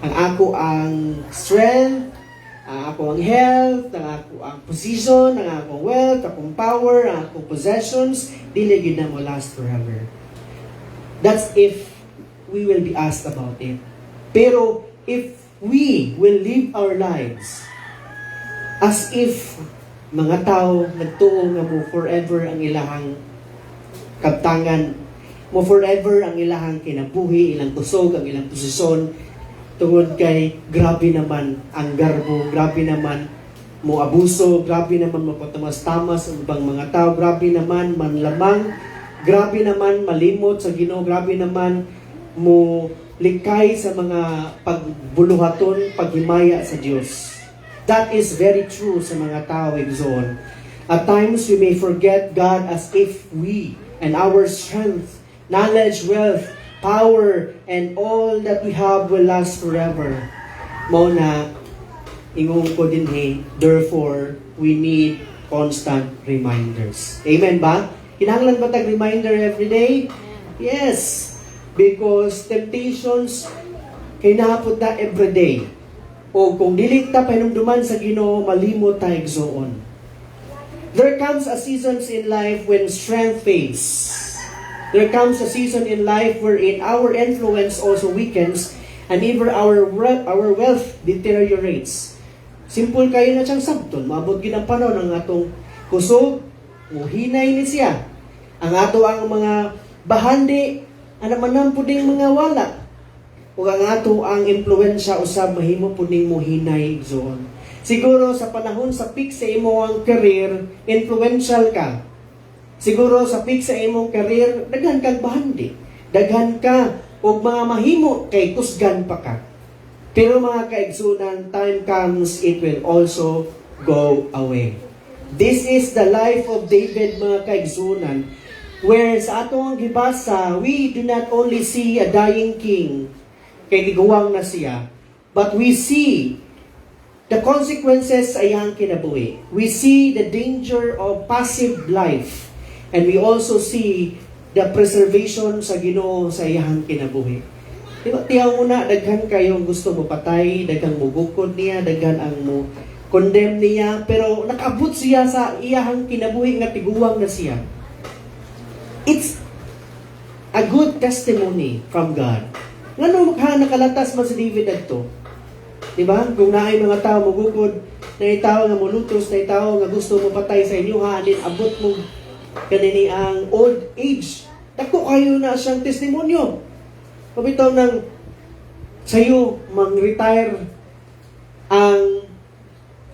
S3: Ang ako ang strength, ang ako ang health, ang ako ang position, ang akong wealth, akong power, ang akong possessions, dili gid na mo last forever. That's if we will be asked about it. Pero if we will live our lives as if mga tao nagtuo nga mo forever ang ilahang kabtangan, mo forever ang ilahang kinabuhi, ilang tusog, ang ilang posisyon, tungod kay grabe naman ang garbo, grabe naman mo abuso, grabe naman mo patamas-tamas ang ibang mga tao, grabe naman manlamang, grabe naman malimot sa Ginoo, grabe naman mo likay sa mga pagbuluhaton, paghimaya sa Dios. That is very true sa mga tao igsoon. At times we may forget God as if we and our strength, knowledge, wealth, power, and all that we have will last forever. Mao na ingon ko din therefore we need constant reminders. Amen ba? Kinahanglan ba tag reminder every day? Yes, because temptations kay nahapot na every day. O kung dili ta pahinumduman sa Ginoo, malimot ta igsoon. There comes a seasons in life when strength fades. There comes a season in life wherein our influence also weakens and even our wealth deteriorates. Simple kayo na siyang sabton, maabot gid ang panahon ng atong kusog, muhinay ni siya. Ang ato ang mga bahandi, ana man puding mga wala. Ug ang ato ang impluwensya usab mahimo puding muhinay igsoon. Siguro sa panahon sa peak sa imo ang career, influential ka. Siguro sa peak sa imong career, daghan kag bahandi. Daghan ka og mga mahimo kay kusgan pa ka. Pero mga kaigsunan, time comes, it will also go away. This is the life of David, mga kaigsunan, where sa atong gibasa, we do not only see a dying king, kay giguwang na siya, but we see the consequences sa iyang kinabuhi. We see the danger of passive life. And we also see the preservation sa Ginoo sa iyang kinabuhi. Diba, tiyaw mo na, daghan kayong gusto mo patay, daghan mo gukod niya, daghan ang mo condemn niya, pero nakaabot siya sa iyang kinabuhi nga tiguwang na siya. It's a good testimony from God. Ngano nakalatas man si David adto? Diba? Kung naay mga tao magukod, naay tao nga mulutos, naay tao nga gusto mo patay sa inyo, halin abot mo kanini ang old age. Dako kayo na siyang testimonyo. Pabitaw ng sayo mang-retire ang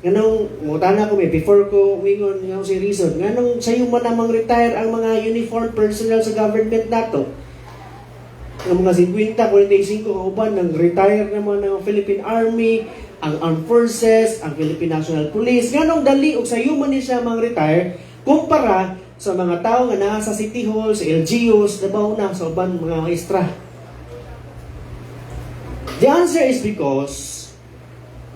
S3: ganong, mutana ko may before ko wingon nga si reason, ganong sayo man na mang-retire ang mga uniform personnel sa government nato. Ang mga 50, 45 kauban nang retire naman ng Philippine Army, ang Armed Forces, ang Philippine National Police. Ganong dali og sayo man ni siya mang-retire kumpara sa mga tao nga naa sa City Hall, sa LGUs, nabaw na sa uban mga maestra. The answer is because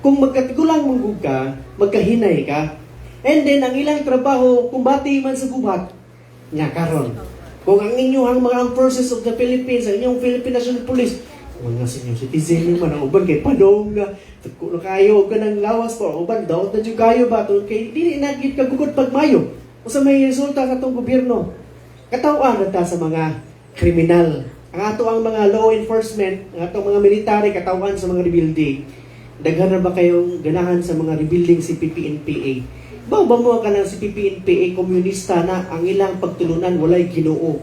S3: kung magkatigulang mong ka, magkahinay ka, and then ang ilang trabaho, kung bati man sa gubat, nga karon. Kung ang inyong mga armed forces of the Philippines, ang inyong Philippine National Police, mga senior citizen naman, ang uban kay padong nga, tagko na kayo, ka ng lawas po, ang uban daw, na kayo ba, kay dili nagit kagugod pagmayo, o sa may resulta sa itong gobyerno. Katawan na ta sa mga kriminal. Ang ato ang mga law enforcement, ang ato mga military, katawan sa mga rebuilding. Daghan na ba kayong ganahan sa mga rebuilding si PPNPA? Ba mo ka ng si PPNPA komunista na ang ilang pagtulunan walay Ginoo.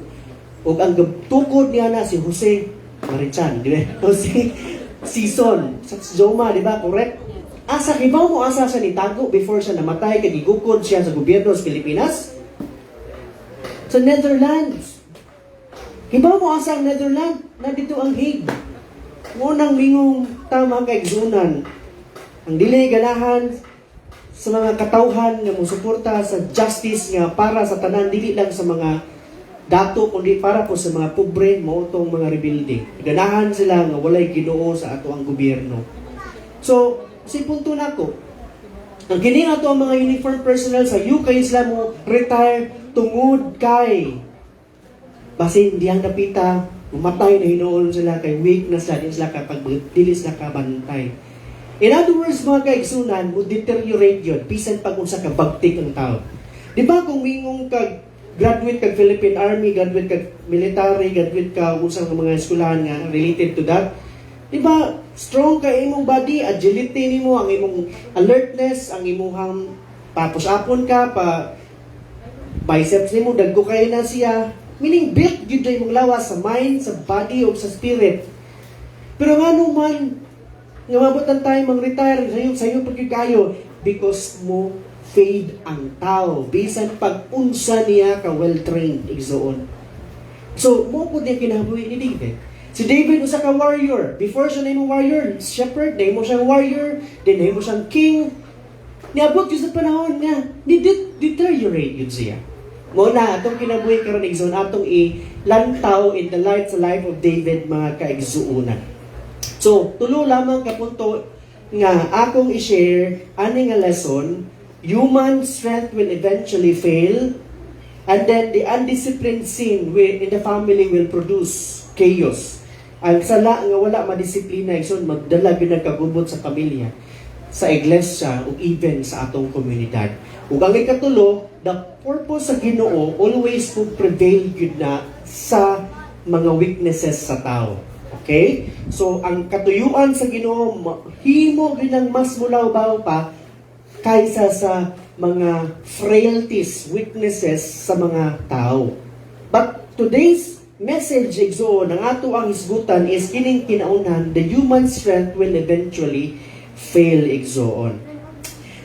S3: O ang tukod niya na si Jose Marichan, di ba? O si Sison, sa Joma, di ba? Correct? Asa, ibaw mo asa siya nitago before siya namatay, kagigukod siya sa gobyerno sa Pilipinas? Sa Netherlands. Ibaw mo asa ang Netherlands? Na dito ang Hague. Ngunang mingong tama kay Zunan. Ang dili ganahan sa mga katawhan nga musuporta sa justice nga para sa tanan, dili lang sa mga dato, kundi para po sa mga pobre, mautong mga rebuilding. Ganahan sila nga walay Ginoo sa ato ang gobyerno. So, si punto na ko, ang kini ato ang mga uniform personnel sa UK sila mo retire tungod kay basin diyang napita, umatay na hinoon sila kay weak na sila, din sila kapag dilis na kabantay. In other words, mga kaigsunan, mo deteriorate yun, bisan pag unsa ka bagtik ang tao. Di ba kung mingong kag graduate kag Philippine Army, graduate kag military, graduate ka unsang mga eskwelahan nga related to that, di ba, strong ka imong body, agility nimo, ang imong alertness, ang imong papos-apon ka, pa biceps nimo, dagko kayo na siya. Meaning, built yun na imong lawas sa mind, sa body, o sa spirit. Pero nga man, nga mabutan tayo mang-retire, sa'yo pagkikayo, because mo fade ang tao. Bisan pag-unsa niya ka well-trained, igsoon. So, mo po niya kinabuhi ni David. Si David usa ka warrior. Before siya na imong warrior, shepherd, na imo siyang warrior, then na imo siyang king. Niabot yun sa panahon nga, deteriorate yun siya. Muna, atong kinabuhi karon igsoon, atong ilantaw in the life of David, mga kaigsuunan. So, tulo lamang kapunto nga akong i-share ani nga lesson. Human strength will eventually fail. And then the undisciplined sin in the family will produce chaos. Ang sala nga wala madisiplina igsoon magdala binagkagubot sa pamilya, sa iglesia ug even sa atong komunidad. Ug ang ikatulo, the purpose sa Ginoo always will prevail gyud na sa mga weaknesses sa tao. Okay? So ang katuyuan sa Ginoo himo gyud ang mas mulaw-baw pa kaysa sa mga frailties, weaknesses sa mga tao. But today's message igsoon ang ato ang hisgutan is kining kinaunan, the human strength will eventually fail igsoon.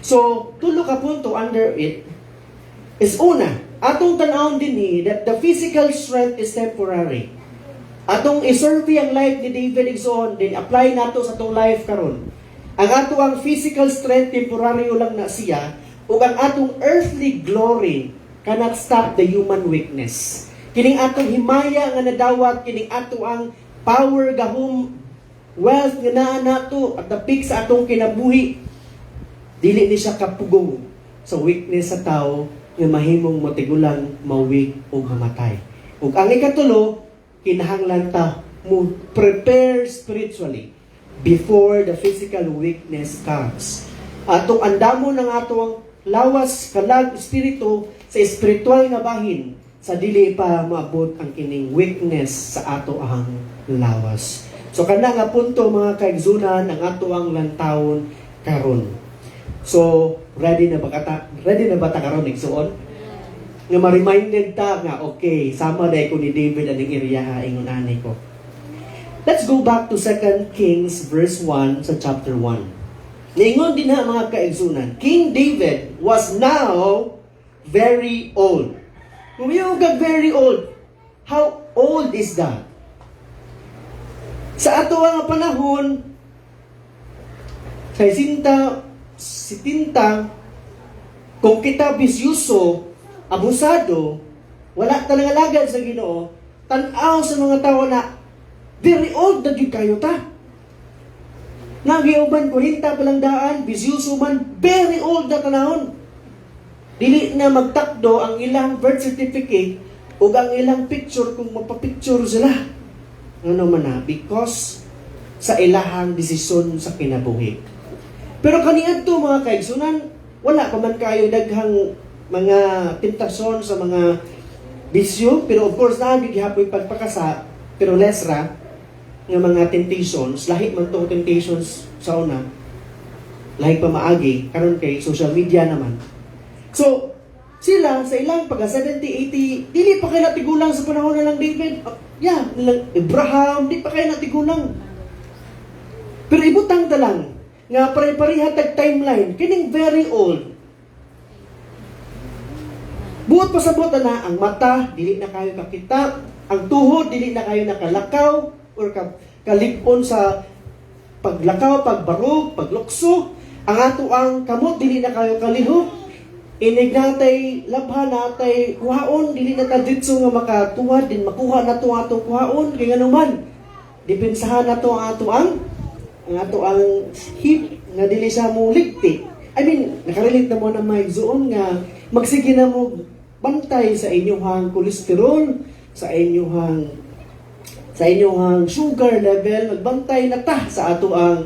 S3: So, tulo ka punto under it is una, atong tan-awon dinhi that the physical strength is temporary. Atong isurvey ang life ni David igsoon, then apply nato sa atong life karon. Ang ato ang physical strength temporary lang na siya, ug ang atong earthly glory cannot stop the human weakness. Kining atong himaya nga nadawat, kining ato ang power, gahom, wealth nga naa nato at the peak sa atong kinabuhi, dili ni siya kapugong sa weakness sa tao nga mahimong matigulang mawig o mamatay. Ug ang ikatulo, kinahanglan ta mo prepare spiritually before the physical weakness comes. Atong andamon ng atong lawas kalag espiritu sa espiritual nga bahin sa dili pa maabot ang kining weakness sa ato ang lawas. So kana nga punto mga kaigsunan ang ato ang lantawon karon. So ready na ba ta karon igsuon? Nga ma-reminded ta nga okay, sama day ko ni David aning iriya ingon ani ko. Let's go back to 2 Kings verse 1 sa chapter 1. Niingon din ha mga kaigsunan, King David was now very old. Kung yung very old, how old is that? Sa ato nga panahon, sa 70, kung kita bisyuso, abusado, wala talaga lagad sa Ginoo, tan-aw sa mga tao na very old na gyud kayo ta. Nagiuban 40 palang daan, bisyuso man, very old na tanahon. Dili na magtakdo ang ilang birth certificate o ang ilang picture kung mapapicture sila. Ano man na, because sa ilahang desisyon sa kinabuhi. Pero kaniadto mga kaigsunan, wala pa man kayo daghang mga tentasyon sa mga bisyo, pero of course na gihapoy pagpakasa, pero less ra nga mga temptations, lahi man tong temptations sa una, lahi pa maagi, karon kay social media naman. So, sila sa ilang pagka 70, 80, dili pa kayo natigulang sa panahon na lang David. Nilang Abraham, di pa kayo natigulang. Pero ibutang ta lang, nga pare-pareha tag timeline, kining very old. Buot pasabot na ang mata, dili na kayo kakita, ang tuhod, dili na kayo nakalakaw, or kalipon sa paglakaw, pagbarog, paglukso, ang ato ang kamot, dili na kayo kalihok, inig natay, labhan natay, kuhaon, dili na taditso nga makatuwad, din makuha na ito atong kuhaon, kaya naman, depensahan na ito ang ato ang hip, nga dili siya mo ligti. I mean, nakarelate na mo na may zoon nga, magsige na mo bantay sa inyong kolesterol, sa inyong sugar level, magbantay na ta sa ato ang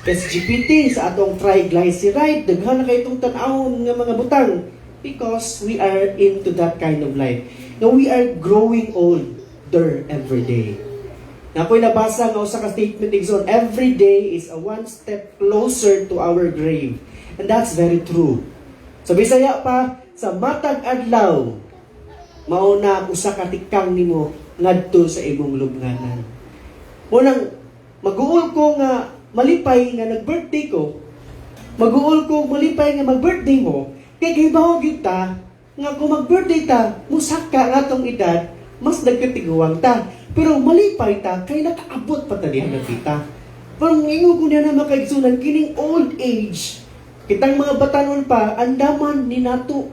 S3: SGPT, sa atong triglyceride, daghan na kayo itong tanawon nga mga butang because we are into that kind of life. Now, we are growing older every day. Na ako'y nabasa nga usa ka statement igsoon, every day is a one step closer to our grave. And that's very true. Sa Bisaya pa, sa matag adlaw, mauna usa ka tikang nimo ngadto sa imong lubnganan. Unang mag-uol ko nga malipay nga nag-birthday ko, mag-uol ko malipay nga mag-birthday mo, kay gibaw gyud ta nga kung mag-birthday ta, musaka nga atong edad, mas nagkatiguang ta. Pero malipay ta kay nakaabot pa ta diha kita. Parang ingon ko na makaigsunan kining old age. Kitang mga batanon pa andaman ni nato.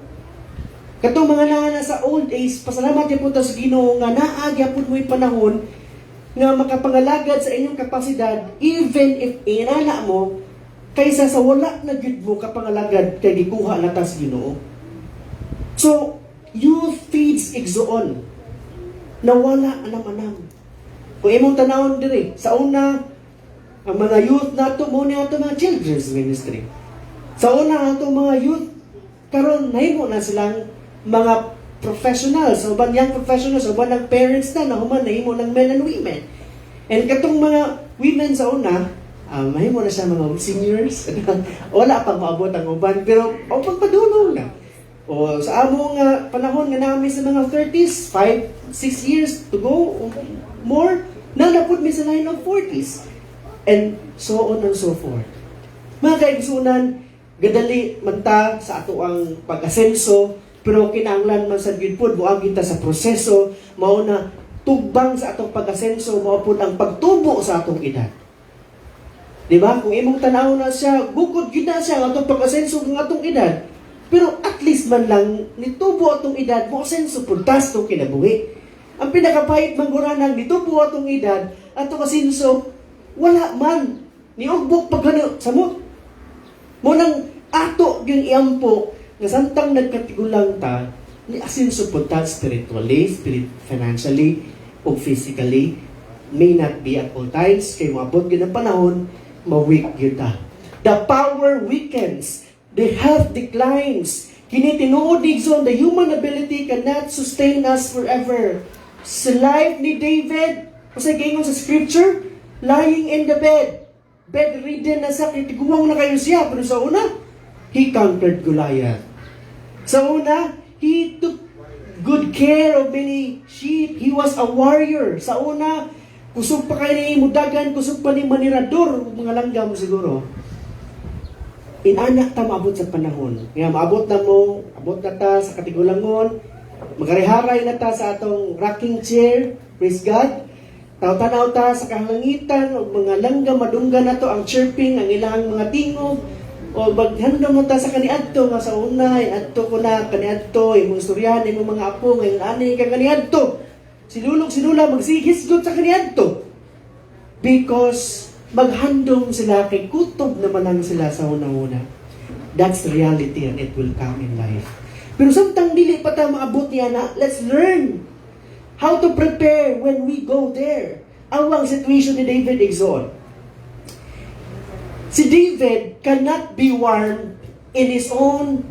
S3: Katong mga nana sa old age, pasalamat gyud ta sa Ginoo nga naa gyapon mo'y panahon nga makapangalagad sa inyong kapasidad even if inana mo kaysa sa wala na gyud mo kapangalagad kay gikuha na ta sa Ginoo. So, youth feeds igsoon. Nawala anam-anam. Kung imong tanawon diri, sa una, ang mga youth nato mo ni ato mga children's ministry. Sa una ato mga youth karon nahimo na silang mga professionals, uban young professionals, uban ng parents na human nahimo ng men and women. And katong mga women sa una, mahimo na siya mga seniors. Wala pang maabot ang uban, pero pang padulong na. O sa among panahon nga namin sa mga 30s, 5, 6 years to go, more, napud mi sa line of 40s. And so on and so forth. Mga kaigsunan, gadali man ta sa ato ang pag-asenso, pero kinahanglan man sa gidpod buang kita sa proseso, mao na tugbang sa atong pag-asenso, mao pud ang pagtubo sa atong edad. Di ba? Kung imong tanaw na siya, bukod gyud na siya ang atong pag-asenso ng atong edad. Pero at least man lang nitubo atong edad, mo asenso pud tas to kinabuhi. Ang pinakapait mangguranang nitubo atong edad, atong asenso wala man niugbok pagkano sa mo. Mo nang ato yung iampo nga samtang nagkatigulang ta ni asenso pud ta spiritually, financially, o physically. May not be at all times kay moabot gyud ang panahon ma-weak gyud ta. The power weakens, the health declines. Kini tinuod igsoon, the human ability cannot sustain us forever. Sa life ni David, kasi gingon sa scripture, lying in the bed, bedridden na sa tiguwang na kayo siya, pero sa una, he conquered Goliath. Sa una, he took good care of many sheep. He was a warrior. Sa una, kusog pa kayo ni mudagan, kusog pa ni manirador, mga langgam siguro. Inanak ta maabot sa panahon. Nga maabot na mo, abot na ta sa katigulangon, magariharay na ta sa atong rocking chair, praise God. Tanaw ta sa kahalangitan, o mga langgam, madungga na to ang chirping, ang ilang mga tingog, o maghanda mo ta sa kaniadto, nga sa una, adto ko na, kaniadto, imong istoryahan, imong mga apo, ngayon ani ka kaniadto. Sinula, magsigisgot sa kaniadto. Because, maghandom sila kay kutob naman lang sila sa una-una. That's the reality and it will come in life. Pero samtang dili pa ta maabot niya na, let's learn how to prepare when we go there. Ang situation ni David igsoon. Si David cannot be warm in his own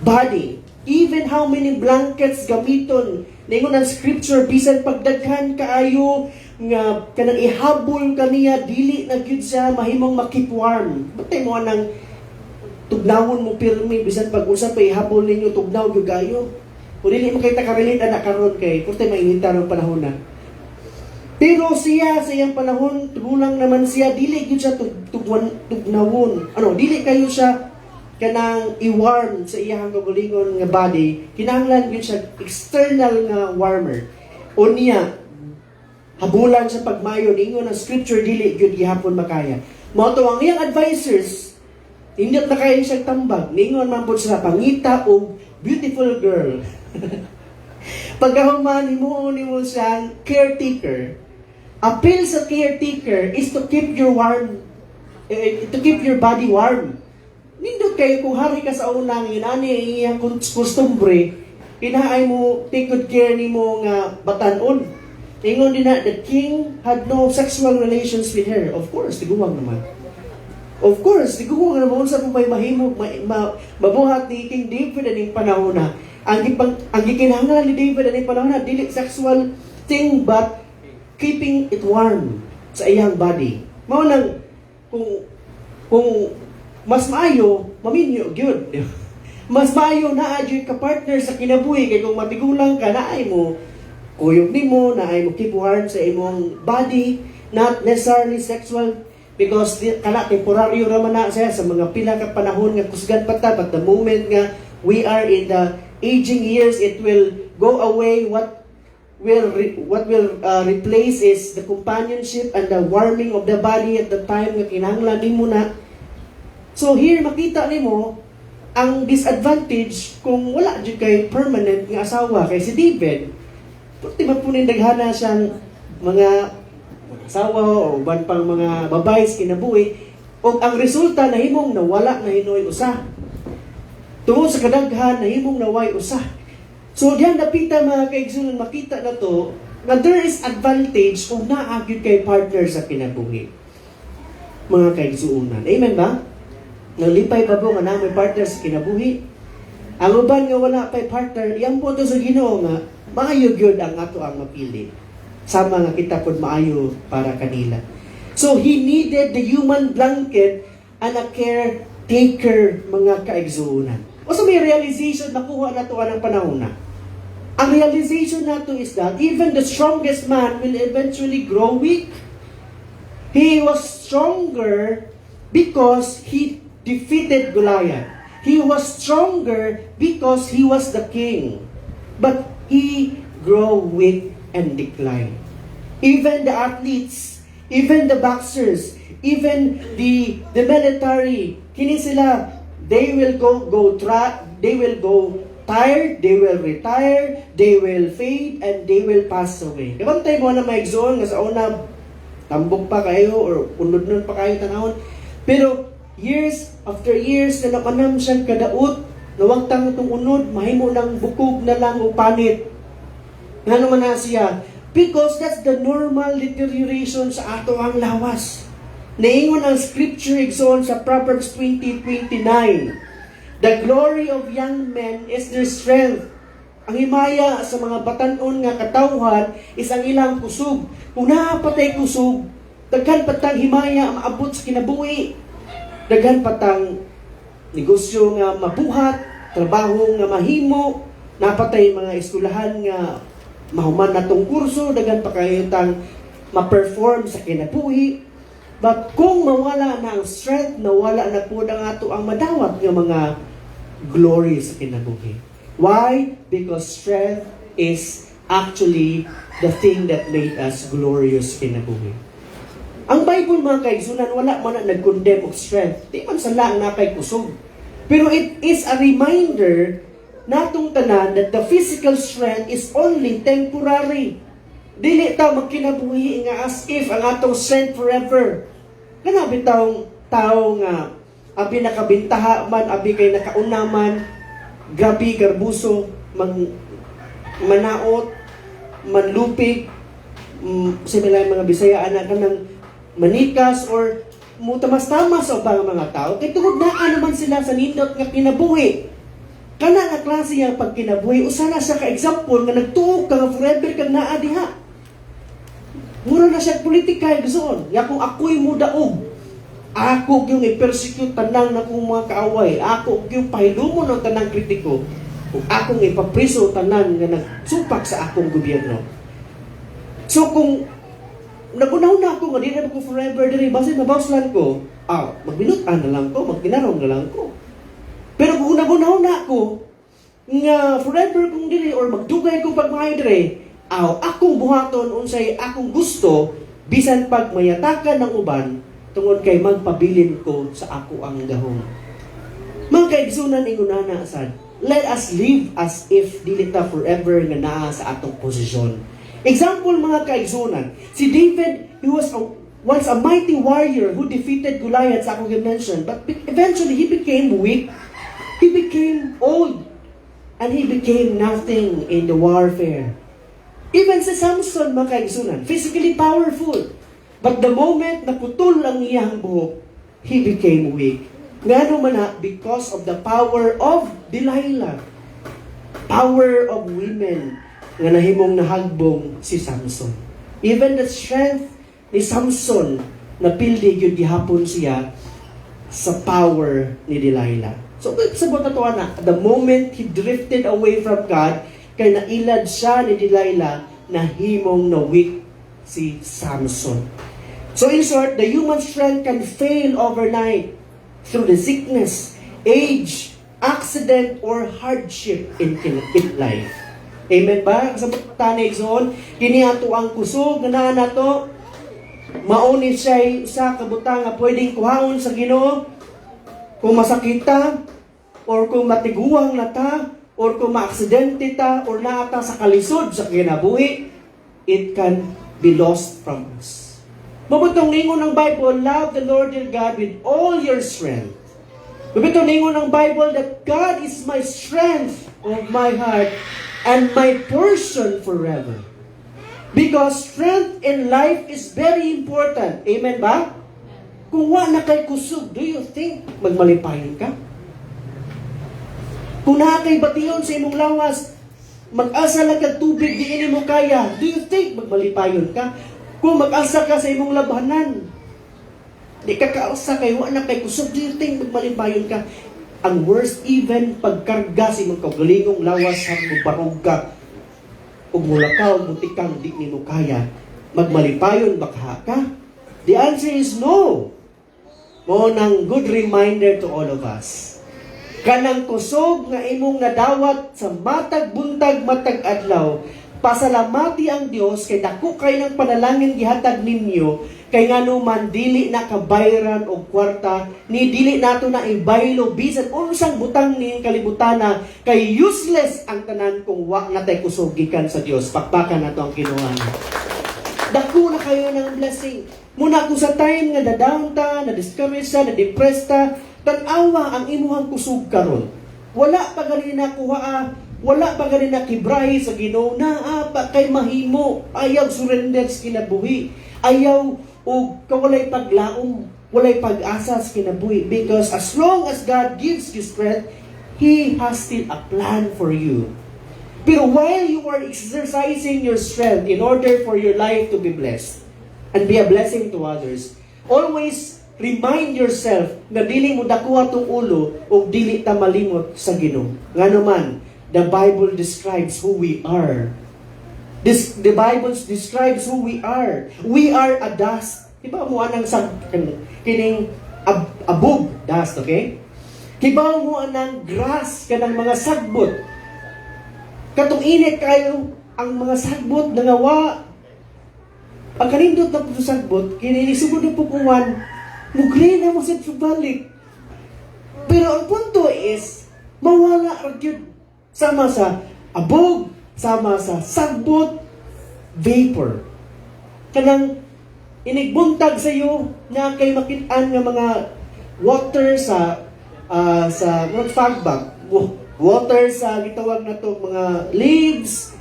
S3: body. Even how many blankets gamiton. Ningon ang scripture, bisan pagdaghan kaayo, nga kanang ihabol kaniya, dili na gyud siya mahimong makip warm. Batay mo nang tugnawon mo pirmi, bisan pag-usap pa ihabol ninyo, tugnaw gyud kayo. Kung dili mo kita karelate anak karon kay, purtay mainita ng panahon na. Pero siya, sa iyang panahon, tugulang naman siya, dili gyud siya tugnawon. Dili kayo siya kanang i-warm sa iyang kagalingon nga body, kinahanglan gyud siya external nga warmer. O niya, habulan sa pagmayo, ningon ang scripture, dili gyud gihapon makaya. Mao to ang iyang advisors, hindi na kaya siyang tambag. Ningon man po sila, pangita o beautiful girl. Pagkahuman, himuon mo siyang caretaker. Appeal sa caretaker is to keep your to keep your body warm. Nindot kayo kung hari ka sa unang inani iyang kustumbre, kinaay mo take good care nimo nga batanon. Ingon din na the king had no sexual relations with her. Of course, tiguwang naman. Of course, tiguwang naman sa may mahimo mabuhat ni King David aning panahon na. Ang gikinahanglan ni David aning panahon na dili sexual thing but keeping it warm sa iyang body. Mao nang kung mas maayo, maminyo, gyud. Mas maayo na adyo ka partner sa kinabuhi kay kung matigulang ka, naay mo kuyog nimo, naay mo keep warm sa imong body, not necessarily sexual, because kana temporaryo raman na siya sa mga pila ka panahon nga kusgan pa ta, but the moment nga we are in the aging years, it will go away. What will replace is the companionship and the warming of the body at the time nga kinahanglan nimo na. So here makita nimo ang disadvantage kung wala jud kay permanent nga asawa kay si David. Puti man punin daghana siyang mga asawa o uban pang mga babae kinabuhi og ang resulta nahimong nawala na hinoy usa. Tungod sa kadaghan nahimong naway usa. So diyan napita mga kaigsunan, makita na to na there is advantage kung naagid kay partner sa kinabuhi. Mga kaigsunan. Amen ba? Nalipay pa po nga na may partner sa kinabuhi. Ang uban nga wala pay partner, iyang po to sa Ginoo nga maayo gyud ang ato ang mapili. Sama nga kita pod maayo para kanila. So he needed the human blanket and a caretaker, mga kaigsunan. O so may realization nakuha na to anang panahon na. Ang realization nato is that even the strongest man will eventually grow weak. He was stronger because he defeated Goliath. He was stronger because he was the king. But he grew weak and declined. Even the athletes, even the boxers, even the military, kini sila, they will go tired, they will retire, they will fade, and they will pass away. Kabantay mo na maigsoon nga sa una, tambok pa kayo or unod nun pa kayo tanahon. Pero years after years na nakanam siyang kadaot, nawagtang itong unod, mahimo ng bukog na lang o panit. Nga naman na siya. Because that's the normal deterioration sa ato ang lawas. Naingon ang scripture igsoon sa Proverbs 20:29. The glory of young men is their strength. Ang himaya sa mga batanon nga katawhan is ang ilang kusog. Kung napatay kusog, daghan patang himaya maabot sa kinabuhi. Daghan patang negosyo nga mabuhat, trabaho nga mahimo, napatay mga eskwelahan nga mahuman natong kurso, daghan pa kayo tang ma-perform sa kinabuhi. But kung mawala na ang strength, nawala na po na ato ang madawat ng mga glory sa kinabuhi. Why? Because strength is actually the thing that made us glorious kinabuhi. Ang Bible mga kaigsunan, wala man na nag-condemn of strength. Di man sala na kay kusog. Pero it is a reminder natong tanan that the physical strength is only temporary. Dili ta magkinabuhi nga as if ang atong strength forever. Kanabi taong tao nga abi nakabintaha man, abi kay nakaunaman, gabi garbuso, manaot, manlupig, similar mga Bisaya anak kanang manikas or mutamas-tamas o bang mga tao. Kay tungod naa naman sila sa nindot nga kinabuhi. Kana nga klase nga pagkinabuhi, usa na siya ka-example nga nagtuog ka nga forever kang naa diha. Mura na siya politika igsoon. Ya kung ako'y mudaog, ako yung i-persecute tanang na kong mga kaaway, ako yung pahilumon ng tanang kritiko, kung akong ipapriso tanan nga nagsupak sa akong gobyerno. So kung nagunaw na ako nga di na ako forever diri, basta mabawslan ko, magbinutan na lang ko, magtinarong na lang ko. Pero kung nagunaw na ako nga forever kong diri or magdugay kong pagmahay diri, akong buhaton unsay akong gusto bisan pag mayatakan ng uban tungod kay magpabilin ko sa ako ang gahom. Mga kaigsunan ingunana sad, let us live as if dili ta forever nga naa sa atong posisyon. Example mga kaigsunan, si David, he was once a mighty warrior who defeated Goliath sa akong mention, but eventually he became weak, he became old, and he became nothing in the warfare. Even si Samson mga kaigsunan, physically powerful, but the moment na putol ang iyang buhok, he became weak. Ngano man na, because of the power of Delilah. Power of women nga nahimong nahagbong si Samson. Even the strength ni Samson, napildi yun gihapon siya sa power ni Delilah. So, sabot na to anak, the moment he drifted away from God, kay nailad siya ni Delilah, nahimong na weak si Samson. So in short, the human strength can fail overnight through the sickness, age, accident, or hardship in life. Amen ba? Sa pagtanay zon, kini ato ang kusog na nato, mauni siya sa kabutang nga pwedeng kuhaon sa Ginoo kung masakita, or kung matiguang na ta, or kung maaksidente ta, or naata sa kalisod sa kinabuhi, it can be lost from us. Mabutong ningon ng Bible, love the Lord your God with all your strength. Mabutong ningon ng Bible that God is my strength of my heart and my portion forever. Because strength in life is very important. Amen ba? Kung wala kay kusog, do you think magmalipayon ka? Kung naa kay bation sa imong lawas, mag-asa lang kag tubig di ini mo kaya, do you think magmalipayon ka? Kung mag-asa ka sa imong labanan, di ka kaasa kay wala kay kusog, do you think magmalipayon ka? Ang worst, even pagkarga sa imong kaugalingong lawas sa barog ka, ug mulakaw, mutikang di ni mo kaya, magmalipayon baka ka? The answer is no. Mo nang good reminder to all of us. Kanang kusog nga imong nadawat sa matag buntag matag adlaw, pasalamati ang Dios kay dako kay ng panalangin gihatag ninyo, kay ngano man dili na kabayran og kwarta, ni dili nato na ibaylo bisan unsang butang ni kalibutana, kay useless ang tanan kung wa natay kusog gikan sa Dios. Pakpakan nato ang kinuhan. Dako na kayo ng blessing. Muna kung sa time nga na-down ta, na-discourage ta, na-depressed ta, tanawa ang imuhang kusog karon. Wala pa gali na kuha, wala pa gali na kibrahi sa Ginoo, naa pa kay mahimo, ayaw surrender sa kinabuhi, ayaw o kawalay paglaom, walay pag-asa sa kinabuhi. Because as long as God gives you strength, He has still a plan for you. Pero while you are exercising your strength in order for your life to be blessed and be a blessing to others, always remind yourself na dili mo dakuha tong ulo o dili ta malimot sa Ginoo. Ngano man, the Bible describes who we are. The Bible describes who we are. We are a dust. Diba mo anang kining abog dust, okay? Diba mo anang grass kanang mga sagbot. Katong init kayo ang mga sagbot nangawa. Ang kanindot na po sagbot, kininisugod na po kuwan, mugre na mo sa balik. Pero ang punto is, mawala ragyod. Sama sa abog, sama sa sagbot, vapor. Kanang inigbuntag sa iyo na kay makitaan nga mga water sa fagbag, water sa gitawag na to mga leaves,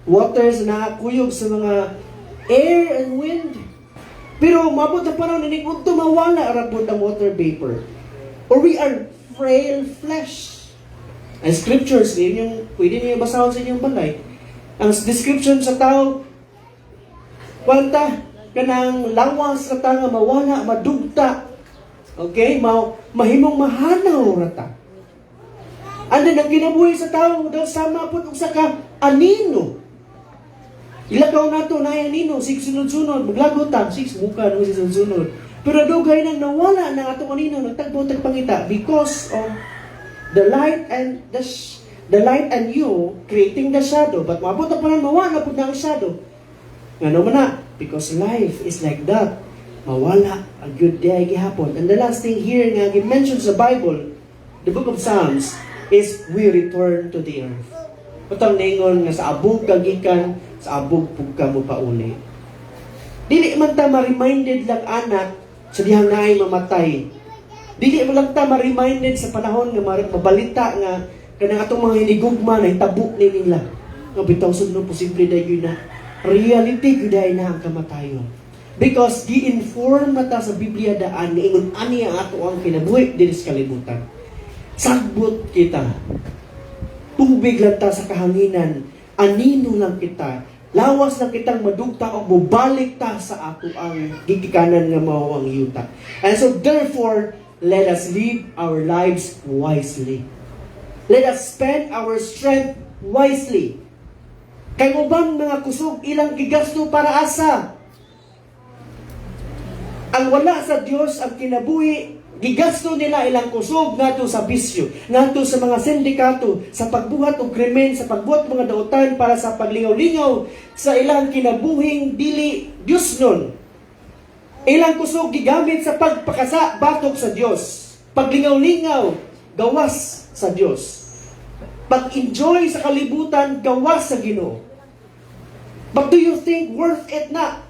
S3: water sa nakakuyog sa mga air and wind. Pero mabot na parang ninigbuntag mawala rabot ang water vapor. Or we are frail flesh. Ang scriptures, pwede niyo basahon sa inyong balay. Ang description sa tao, kwanta, kanang lawas sa tao nga mawala, madugta. Okay? Mahimong mahanaw rata. And then, ang kinabuhi sa tao, daw sama po sa anino. Ilakaw na to na anino, 6 sunod-sunod, maglagot ta, 6 muka, 6 sunod-sunod. Pero dugay nang nawala ng atong anino, nagtagpo-tagpangita because of the light and you creating the shadow. But mabot na pa mawala po na ang shadow. Nga naman na, because life is like that. Mawala ang good day gihapon. And the last thing here nga mentioned sa Bible, the book of Psalms, is we return to the earth. Patang ningon nga sa abog kagikan, sa abog pugka mo pauli. Dili man ta ma-reminded lang anak sa dihang naay mamatay. Dili man lang ta ma-reminded sa panahon nga mabalita nga kanang atong mga hinigugma na itabuk ni nila. Nga bitaw sudno posible dayon na reality gyud na ang kamatayon. Because gi-inform na ta sa Biblia daan nga ingon ani ang ato ang kinabuhi diri sa kalibutan. Sagbot kita. Tubig lang ta sa kahanginan. Anino lang kita. Lawas lang kitang madugta o mubalik ta sa ato ang gigikanan nga mao ang yuta. And so therefore, let us live our lives wisely. Let us spend our strength wisely. Kay ubang mga kusog ilang gigasto para asa. Ang wala sa Dios ang kinabuhi, gigasto nila ilang kusog ngadto sa bisyo, ngadto sa mga sindikato, sa pagbuhat og krimen, sa pagbuhat mga dautan para sa paglingaw-lingaw sa ilang kinabuhing dili Dios nun. Ilang kusog gigamit sa pagpakasa batok sa Dios, paglingaw-lingaw gawas sa Dios, pag-enjoy sa kalibutan gawas sa Ginoo. But do you think worth it na?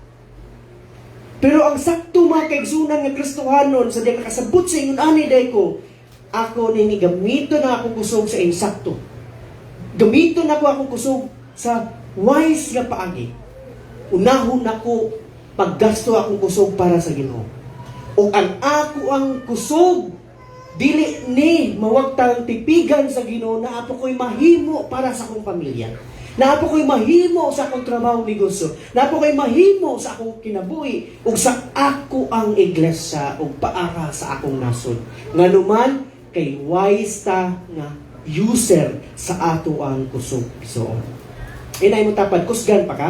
S3: Pero ang sakto mga kaigsunan nga Kristohanon sa di makasabot sa ingon ani day ko, ako nini gamito na akong kusog sa insakto. Gamiton ako akong kusog sa wise nga paagi. Unahon ako paggasto akong kusog para sa Ginoo. O ang ako ang kusog, dili ni mawagtang tipigan sa Ginoo na apo ko'y mahimo para sa akong pamilya. Na apo ko'y mahimo sa akong trabaho negosyo. Na apo ko'y mahimo sa akong kinabuhi. O sa ako ang iglesia o paara sa akong nasod. Nga naman, kay wise ta nga user sa ato ang kusog pisoon. Inay mo tapad, kusgan pa ka?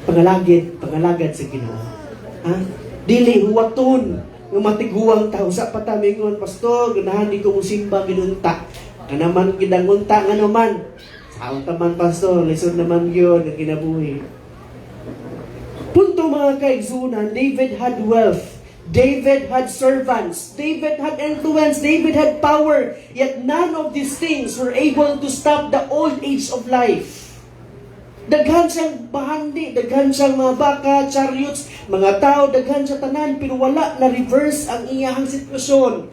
S3: Pangalagad sa Ginoo. Ha? Dili huwaton ng matiguang tao sa patamingon, pastor, ganahan di ko musimba ginunta. Nga naman gidangunta nga naman. Saon taman pastor, lisod naman yun ang kinabuhi. Punto mga kaigsunan, David had wealth. David had servants. David had influence. David had power. Yet none of these things were able to stop the old age of life. Daghan siyang bahandi, daghan siyang mga baka, chariots, mga tao, daghan siya tanan, pero wala na reverse ang iyahang sitwasyon.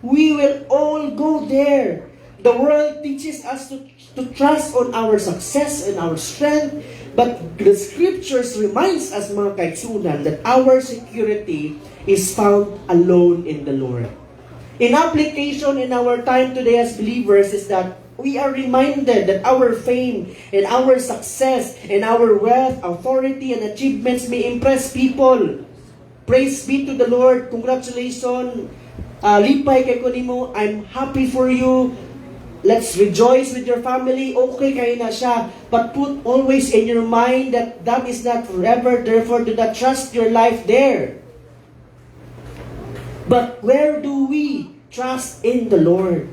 S3: We will all go there. The world teaches us to trust on our success and our strength, but the scriptures reminds us mga kaigsunan that our security is found alone in the Lord. In application in our time today as believers is that we are reminded that our fame and our success and our wealth, authority, and achievements may impress people. Praise be to the Lord. Congratulations. Lipay kay kunimo. I'm happy for you. Let's rejoice with your family. Okay kayo na siya. But put always in your mind that that is not forever. Therefore, do not trust your life there. But where do we trust in the Lord?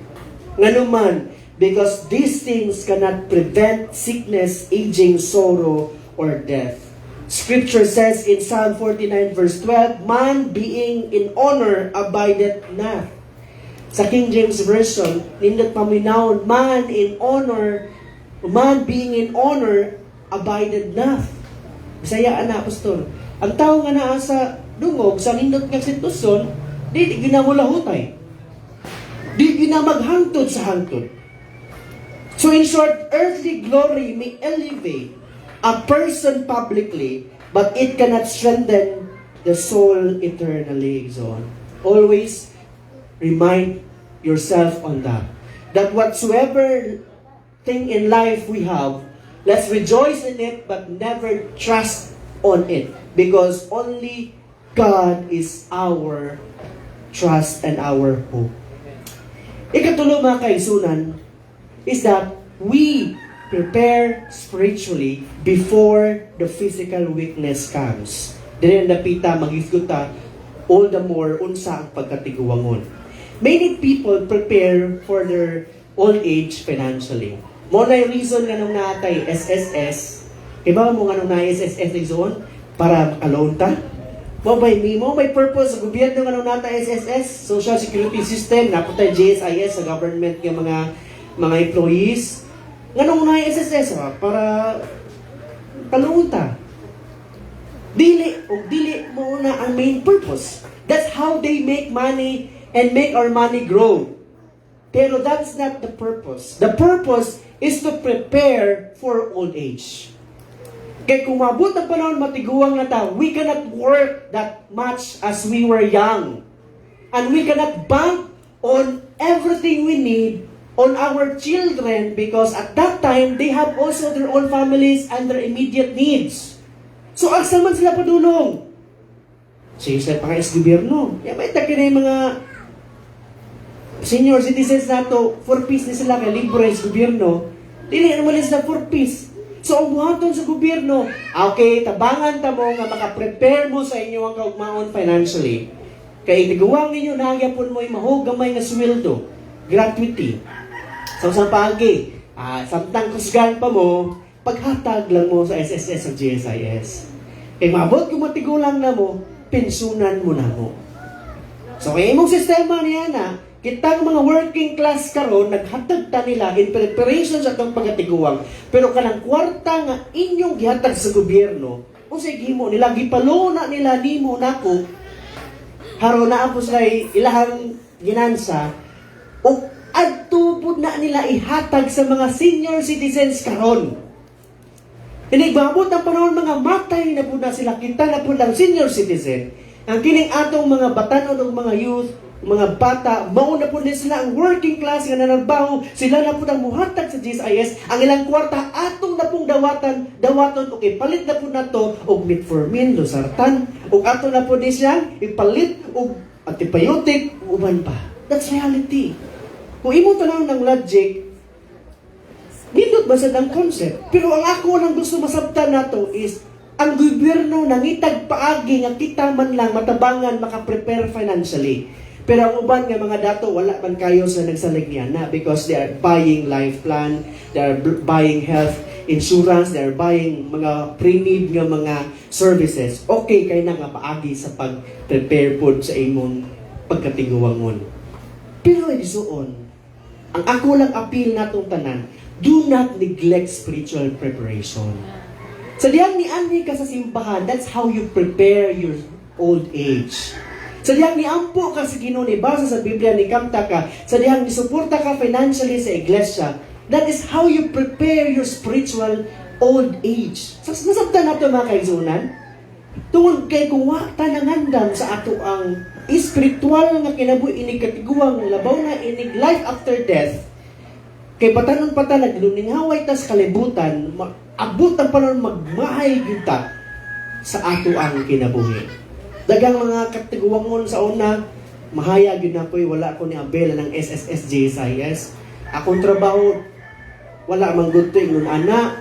S3: Nga naman, because these things cannot prevent sickness, aging, sorrow, or death. Scripture says in Psalm 49 verse 12, man being in honor abideth not. Sa King James Version, nindot paminawon, man being in honor abideth not. Bisaya na, Apostol. Ang tao nga naa sa dungog, sa nindot nga sitwasyon, di ginamulahutay. Di ginamaghangtod sa hangtod. So in short, earthly glory may elevate a person publicly, but it cannot strengthen the soul eternally. So always remind yourself on that. That whatsoever thing in life we have, let's rejoice in it, but never trust on it. Because only God is our trust and our hope. Ikatulo mga kaigsunan, is that we prepare spiritually before the physical weakness comes. Dili napita maghisguta all the more unsa ang pagkatiguangon. Many people prepare for their old age financially. Mo na yung reason nga nung natay SSS. Iba mo nga nung na SSS zone para alone ta? Mo may purpose sa gobyerno nga nung natay SSS, Social Security System, naputay GSIS sa government ng mga employees. Nganong na SSS para talunta. Dili mo na ang main purpose. That's how they make money and make our money grow. Pero that's not the purpose. The purpose is to prepare for old age. Kaya kung mabot ang panahon matiguang na tao, we cannot work that much as we were young. And we cannot bank on everything we need on our children because at that time, they have also their own families and their immediate needs. So, asa man sila padulong? Sige sila pangais-gobyerno. May takin yung mga senior citizens nato, 4 piece na sila kay libre sa gobyerno. Dili naman sila 4 piece. So, ang buhaton sa gobyerno, okay, tabangan ta mo nga makaprepare mo sa inyo ang kaugmaon financially. Kaya itigawa ninyo, nagyapon mo yung mahugamay nga sweldo, gratuity. So, sa pagi, samtang kusgan pa mo, paghatag lang mo sa SSS o GSIS. Kaya mabot kung matigulang na mo, pensunan mo na mo. So, kaya imong sistema niya na, kitang mga working class karon naghatag ta nila in preparation sa itong pagkatiguang. Pero kanang kwarta nga inyong gihatag sa gobyerno, o sige mo nila, gipaluna nila nimo nako, haro na po sila ilahang ginansa, o adto pud na nila ihatag sa mga senior citizens karon. Inigabot ang panahon mga matay na pud na sila, kita na pud ang senior citizen. Ang kining atong mga batanon o mga youth, mga bata, mauna po din sila ang working class nga nanarbaho, sila na po ang muhatag sa GSIS, ang ilang kwarta atong na pong dawaton, okay, palit na po na to, og metformin, losartan, og ato na po din siyang ipalit, og antibiotic, uban pa. That's reality. Kung imo tanaw ng logic, nindot ba sa ng concept? Pero ang ako lang gusto masabtan nato is, ang gobyerno nangitag paagi nga kita man lang matabangan makaprepare financially. Pero ang uban nga mga dato, wala man kayo sa nagsalig niya na because they are buying life plan, they are buying health insurance, they are buying mga pre-need nga mga services. Okay kay na nga paagi sa pag-prepare po sa imong pagkatiguangon. Pero igsuon, ang ako lang appeal natong tanan, do not neglect spiritual preparation. Sa diyang ni Ani ka sa simbahan, that's how you prepare your old age. Sa diyang niampo ka sa Ginoo, basa sa Biblia, ni kamta ka, sa diyang nisuporta ka financially sa iglesia, that is how you prepare your spiritual old age. Nasabtan nato mga kaigsunan, tungod kay kung wata nangandam sa ato ang espiritual nga kinabuhi inig katiguang labaw na inig life after death, kay patanon pata nagluningaway tas kalibutan, abot ang panahon magmahay kita sa ato ang kinabuhi. Dagang mga katiguangon sa una, mahaya yun ako'y wala ko ni Abel ng SSS GSIS. Akong trabaho, wala mang good thing nun ana.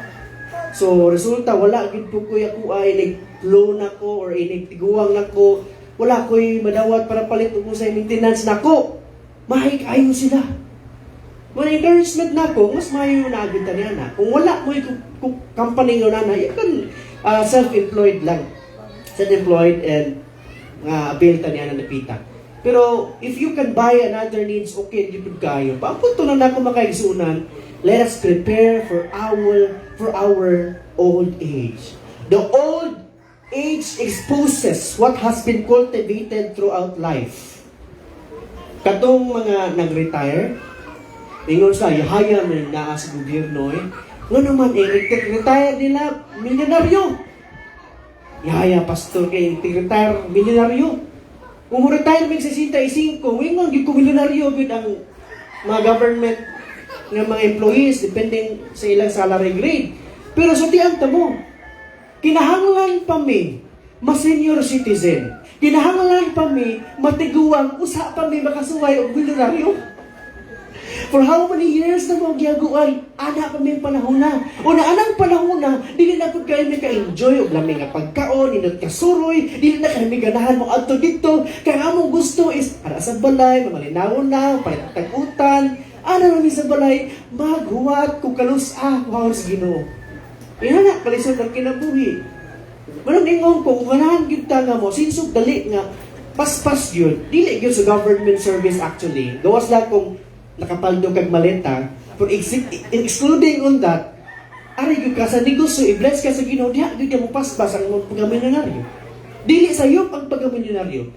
S3: So, resulta, wala gid po ko ako ay inig-loan ako or inig-tiguang nako. Wala ko'y madawat para palit ko sa maintenance nako. Mahay kayo sila. Mga encouragement nako, mas mayo na agad niya na. Kung wala mo yung company nga na, yan self-employed lang. Self-employed and abilita niya na napita. Pero if you can buy another needs, okay, di po kayo. Papunto na ako makaigsunan, let us prepare for our old age. The old age exposes what has been cultivated throughout life. Katong mga nag-retire, ingon sa yahaya man naa sa gobyerno nga naman retire nila milyonaryo. Yahaya pastor kay retire milyonaryo. Kung retire mig 65, ingon gyud ko milyonaryo gud ang mga government nga mga employees depending sa ilang salary grade. Pero sa tiyan mo, kinahanglan pa mi ma-senior citizen. Kinahanglan pa mi matiguang usa pa mi makasuway og milyonaryo. For how many years na mo giyaguan, ana pa may panahon na. O na anang panahon na, dili na po kayo may ka-enjoy o lamig nga pagkaon, inot kasuroy, dili na kayo may ganahan mo ato dito. Kaya among gusto is, ara sa balay, malinawon na, palitag-utan, ana namin sa balay, maghuwat, kung kalusa, wow sa Ginoo. Ina kalisod ang kinabuhi. Manong ingong kung ganahan yun nga mo, sinsog dali nga, paspas yun. Dili yun sa government service actually. Gawas lang kung nakapaldo kag maleta, but excluding on that, ari gyud ka sa negosyo, i-bless ka sa Ginoo, diha gyud mo paspas ang pagamilyonaryo. Dili sa iyo ang pagamilyonaryo.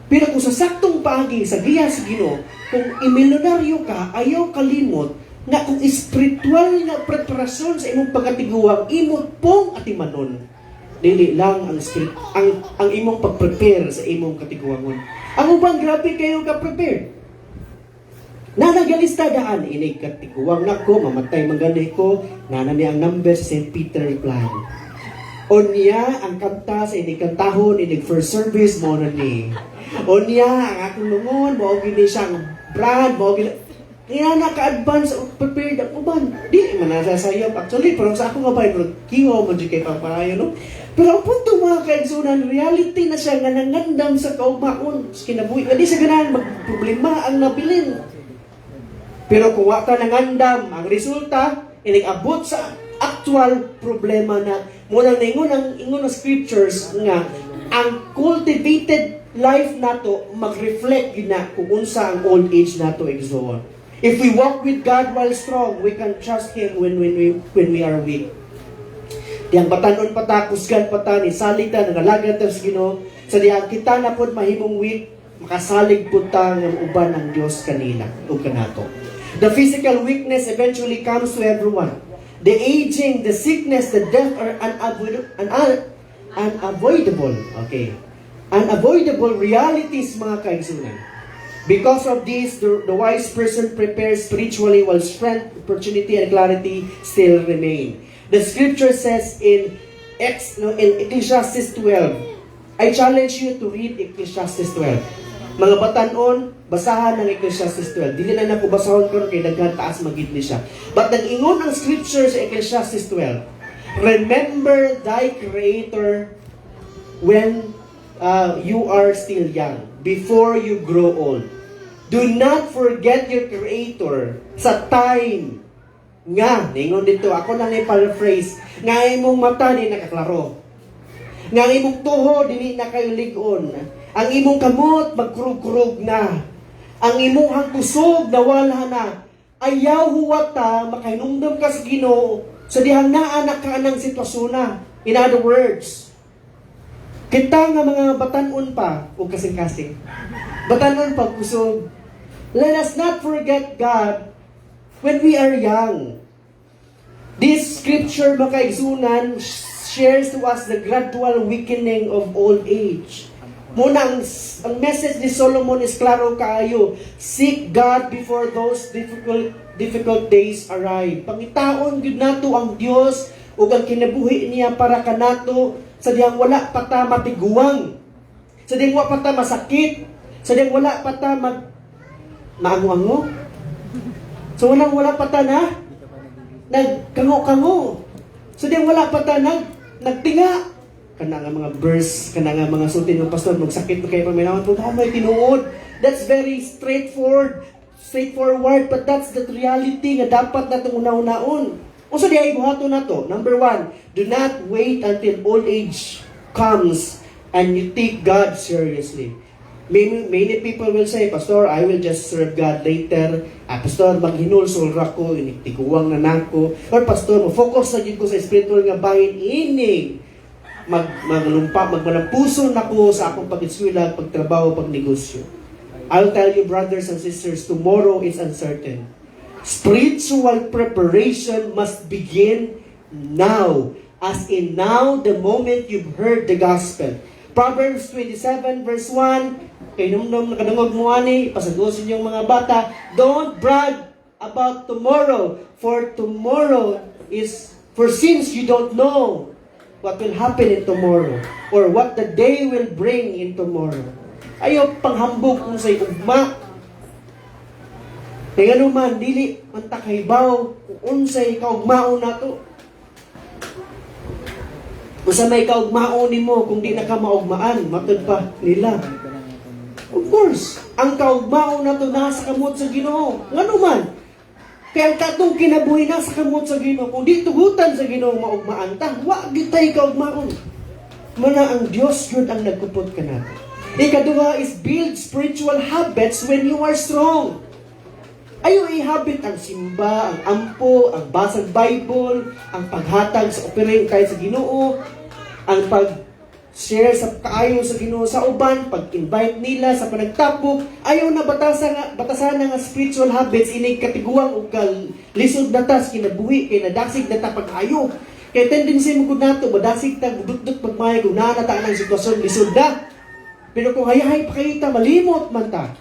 S3: Pero kung sa saktong paagi sa giya sa Ginoo, kung imilyonaryo ka, ayaw kalimot nga kung espiritual nga preparasyon sa imong pagkatiguang, imo pong atimanon. Dili lang ang imong pag-prepare sa imong katiguangon. Ang ubang grabe kayo ka-prepare. Nanagalista daan, inig katiguang nako, mamatay mangganay ko, nanani ang number sa St. Peter Plan. O niya, ang kanta sa inig kantahon, inig first service, mo na ni. O niya, ang akong lungon, mo gini siyang brand, mo gini, niya naka-advance, prepared ang uban. Di, manasasayap. Actually, pero sa ako nga ba, kiwa mo di kay pamparayo, no? Pero ang punto mga kaigsunan, reality na siya nga nangandam sa kaumaon, kinabuhi. Hindi sa ganahan, magproblema ang nabilin. Pero kung wata nangandam, ang resulta, inig-abot sa actual problema na muna ingon ang scriptures nga ang cultivated life nato mag-reflect yun na kung unsa ang old age nato exoon. If we walk with God while strong, we can trust Him when we are weak. Diyang batanon pata, kusgan pata, ni salita, nangalagat sa Ginoo, sa diyang kita na po mahimong weak, makasalig po ta ng uban ng Diyos kanila o kanato. The physical weakness eventually comes to everyone. The aging, the sickness, the death are unavoidable. Okay. Unavoidable realities, mga kaigsunan. Because of this, the wise person prepares spiritually while strength, opportunity, and clarity still remain. The scripture says in Ecclesiastes 12, I challenge you to read Ecclesiastes 12. Mga batanon, basahan ng Ecclesiastes 12. Dili na naku basahon ko kay daghan taas magid ni siya. But nag-ingon ang scripture sa Ecclesiastes 12. Remember thy Creator when you are still young, before you grow old. Do not forget your Creator sa time nga, ningon dito, ako na paraphrase, nga imong mata di nakaklaro. Nga imong tuho di na kayo ligon. Ang imong kamot magkurug-kurug na. Ang imong hangkusog nawala na. Ayaw huwata makahinumdum ka sa Ginoo sa dihang naanak ka ng sitwasyon na. In other words, kita nga mga batanon pa o kasing-kasing. Batanon pa kusog. Let us not forget God when we are young. This scripture, mga kaigsunan, shares to us the gradual weakening of old age. Muna, ang message ni Solomon is klaro kaayo. Seek God before those difficult days arrive. Pangitaon gud nato ang Dios ug ang kinabuhi niya para kanato sa diyang wala pa ta matiguang. Sa diyang wala pa ta masakit. Sa diyang wala pa ta maango-ango. So wala pa ta na nagkango-kango. So diyang wala pa ta nagtinga. Kana nga mga verse, kana nga mga sulti ng pastor, magsakit na kayo paminawan po, may tinuod. That's very straightforward, but that's the reality nga dapat natong una-unaon. Unsa di ay buhato na to? Number 1, do not wait until old age comes and you take God seriously. Many people will say, Pastor, I will just serve God later. Pastor, maghinulsol ra ko, initiguwang na nako. Or Pastor, focus na ko sa spiritual nga bahin ining. Magmanang puso na ko sa akong pag-eskwela, pagtrabaho, pagnegosyo. I'll tell you, brothers and sisters, tomorrow is uncertain. Spiritual preparation must begin now. As in now, the moment you've heard the gospel. Proverbs 27 verse 1, kay numdum nakadungog mo ani, pasagosin yung mga bata, don't brag about tomorrow, for tomorrow is, for since you don't know what will happen in tomorrow, or what the day will bring in tomorrow. Ayaw panghambog kung sa'y ugma. Kaya naman, dili mantakaybaw kung unsay kaugmaon na to. Kung sa may kaugmaon ni mo, kung di na ka maugmaan, matod pa nila. Of course, ang kaugmaon na to nasa kamot sa Ginoo. Nga naman, kaya ang katong kinabuhi na sa kamot sa Ginoo, kung di tugutan sa Ginoo maugmaan ta, wag gitay kaugmaon. Muna ang Diyos yun ang nagkupot ka natin. Ikaduha is build spiritual habits when you are strong. Ayaw i-habit ang simba, ang ampo, ang basag Bible, ang paghatag sa operate kahit sa Ginoo, ang pag-share sa kaayo sa Ginoo sa uban, pag-invite nila sa panagtapok. Ayaw na batasan nga spiritual habits, inig katiguang o lisod na tas, kinabuhi, kinadasig na ta pag-ayo. Kaya tendency mo kung nato, badasig ta, budut-dut pagmaya, kung naanataan ang sitwasyon, lisod na. Pero kung hayahay pa kayo ta, malimot man ta.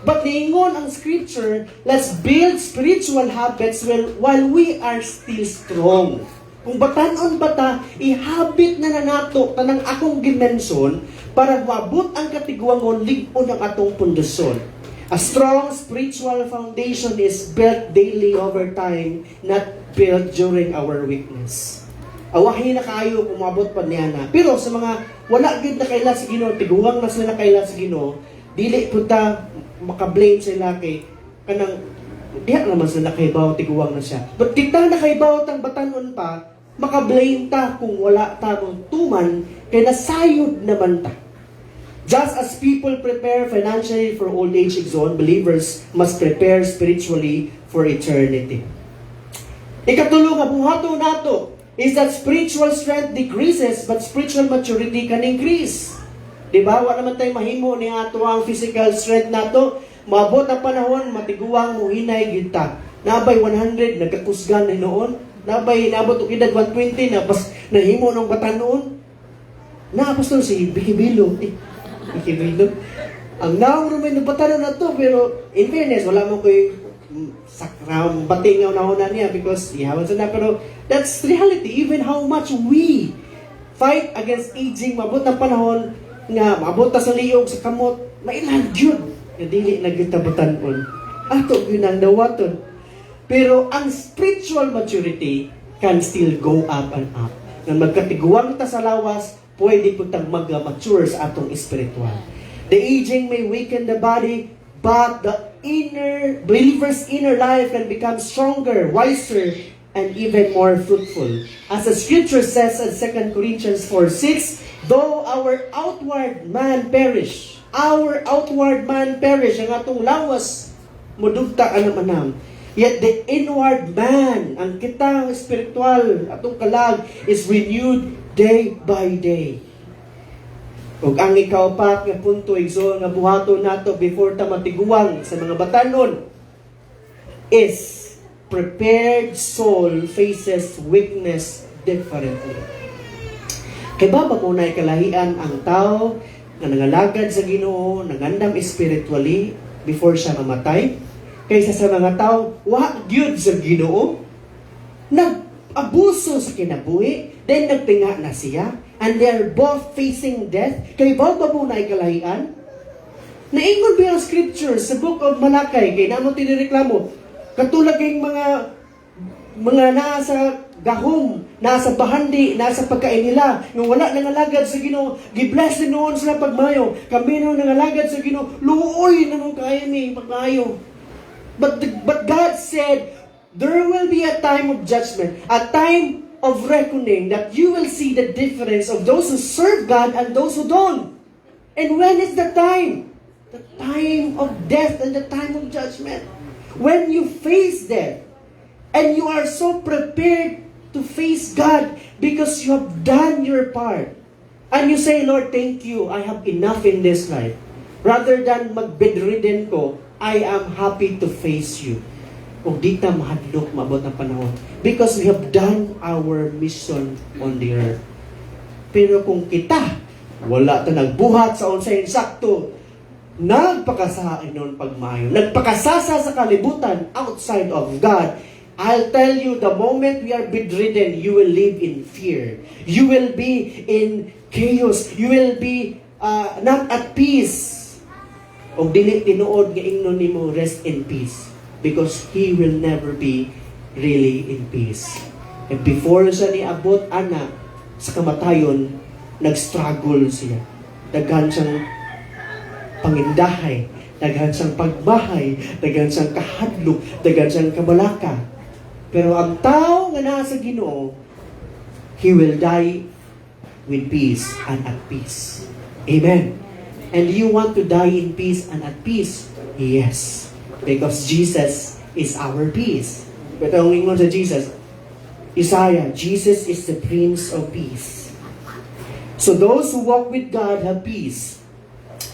S3: But niingon ang scripture, let's build spiritual habits while we are still strong. Kung batanon bata, ihabit na nato tanang akong dimension para maabot ang katiguangon ligon ang atong pundasyon. A strong spiritual foundation is built daily over time, not built during our weakness. Awahin na kayo kung maabot pa niya na. Pero sa mga wala gid na kaila sa Ginoo, tiguang na sila kaila sa Ginoo, dili punta makablame sila kay kanang diha naman sila nakaibaw tiguang na siya. But kita nakaibaw tang batanon pa, makablame ta kung wala ta mong tuman kay nasayod naman ta. Just as people prepare financially for old age zone, believers must prepare spiritually for eternity. Ikatulo nga buhaton nato is that spiritual strength decreases but spiritual maturity can increase. Diba? Wala naman tayo mahimo ni ato ang physical strength nato. Maabot ang panahon, matiguang mo hinay ginta. Nabay 100, nagkakusgan na noon. Nabay, naabot o edad 120, nahimo ng batanon. Naapostol si Bikibilo. Bikibilo. Ang naong naman ng batanon na to, pero in fairness, wala mo ko'y sakram batingaw na una niya because ihawan sa na. Pero that's reality. Even how much we fight against aging, mabot ang panahon nga, mabot ta sa liyog, sa kamot, mailan yun. Nga dili nagitabutan-on. Ato yun ang dawaton. Pero ang spiritual maturity can still go up and up. Nang magkatiguan ta sa lawas, pwede po tang mag-mature sa atong spiritual. The aging may weaken the body, but the believer's inner life can become stronger, wiser, and even more fruitful. As the scripture says in 2 Corinthians 4:6, though our outward man perish, ang atong lawas, mudugta ka naman. Yet the inward man, ang kitang spiritual, atong kalag, is renewed day by day. Ug ang ikaapat nga punto, igsoon nga buhaton nato before ta matiguang sa mga batanon, is prepared soul faces weakness differently. Kay baba mo na ikalahian ang tao na nangalagad sa Ginoo, nangandam spiritually before siya mamatay, kaysa sa mga tao, wa gyud sa Ginoo, nag-abuso sa kinabuhi, then nagtinga na siya, and they're both facing death. Kay baba mo na ikalahian? Naingon ba ang scripture sa book of Malakay, kay namo tinireklamo, katulad kayong mga nasa gahom, nasa bahandi, nasa pagkain nila, yung wala nangalagad sa Ginoo, gibless din noon sila pagmayo, kami nung nangalagad sa Ginoo, luoy na nung kaya ni pagmayo. But God said, there will be a time of judgment, a time of reckoning, that you will see the difference of those who serve God and those who don't. And when is the time? The time of death and the time of judgment. When you face death, and you are so prepared to face God because you have done your part. And you say, Lord, thank you, I have enough in this life. Rather than mag-bedridden ko, I am happy to face you. Kung di ta mahadlok, maabot ang panahon. Because we have done our mission on the earth. Pero kung kita, wala ta nagbuhat sa unsay sakto, nagpakasain noon pagmayo, nagpakasasa sa kalibutan outside of God, I'll tell you, the moment we are bedridden, you will live in fear. You will be in chaos. You will be not at peace. O dili tinuod nga ingnon nimo rest in peace, because he will never be really in peace. And before siya niabot ana sa kamatayon, nag-struggle siya. Daghan siyang pangindahay, daghan siyang pagbahay, daghan siyang kahadlok, daghan siyang kabalaka. Pero ang tao nga nasa Ginoo, he will die with peace and at peace. Amen. And you want to die in peace and at peace? Yes. Because Jesus is our peace. Pero ang ingon sa Jesus, Isaiah, Jesus is the Prince of Peace. So those who walk with God have peace,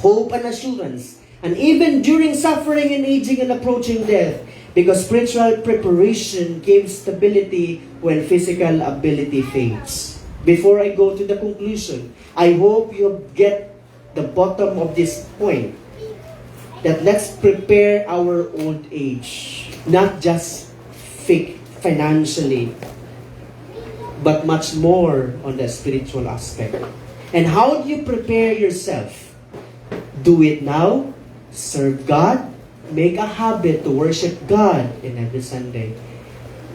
S3: hope and assurance, and even during suffering and aging and approaching death, because spiritual preparation gives stability when physical ability fades. Before I go to the conclusion, I hope you get the bottom of this point, that let's prepare our old age, not just financially, but much more on the spiritual aspect. And how do you prepare yourself? Do it now, serve God, make a habit to worship God in every Sunday.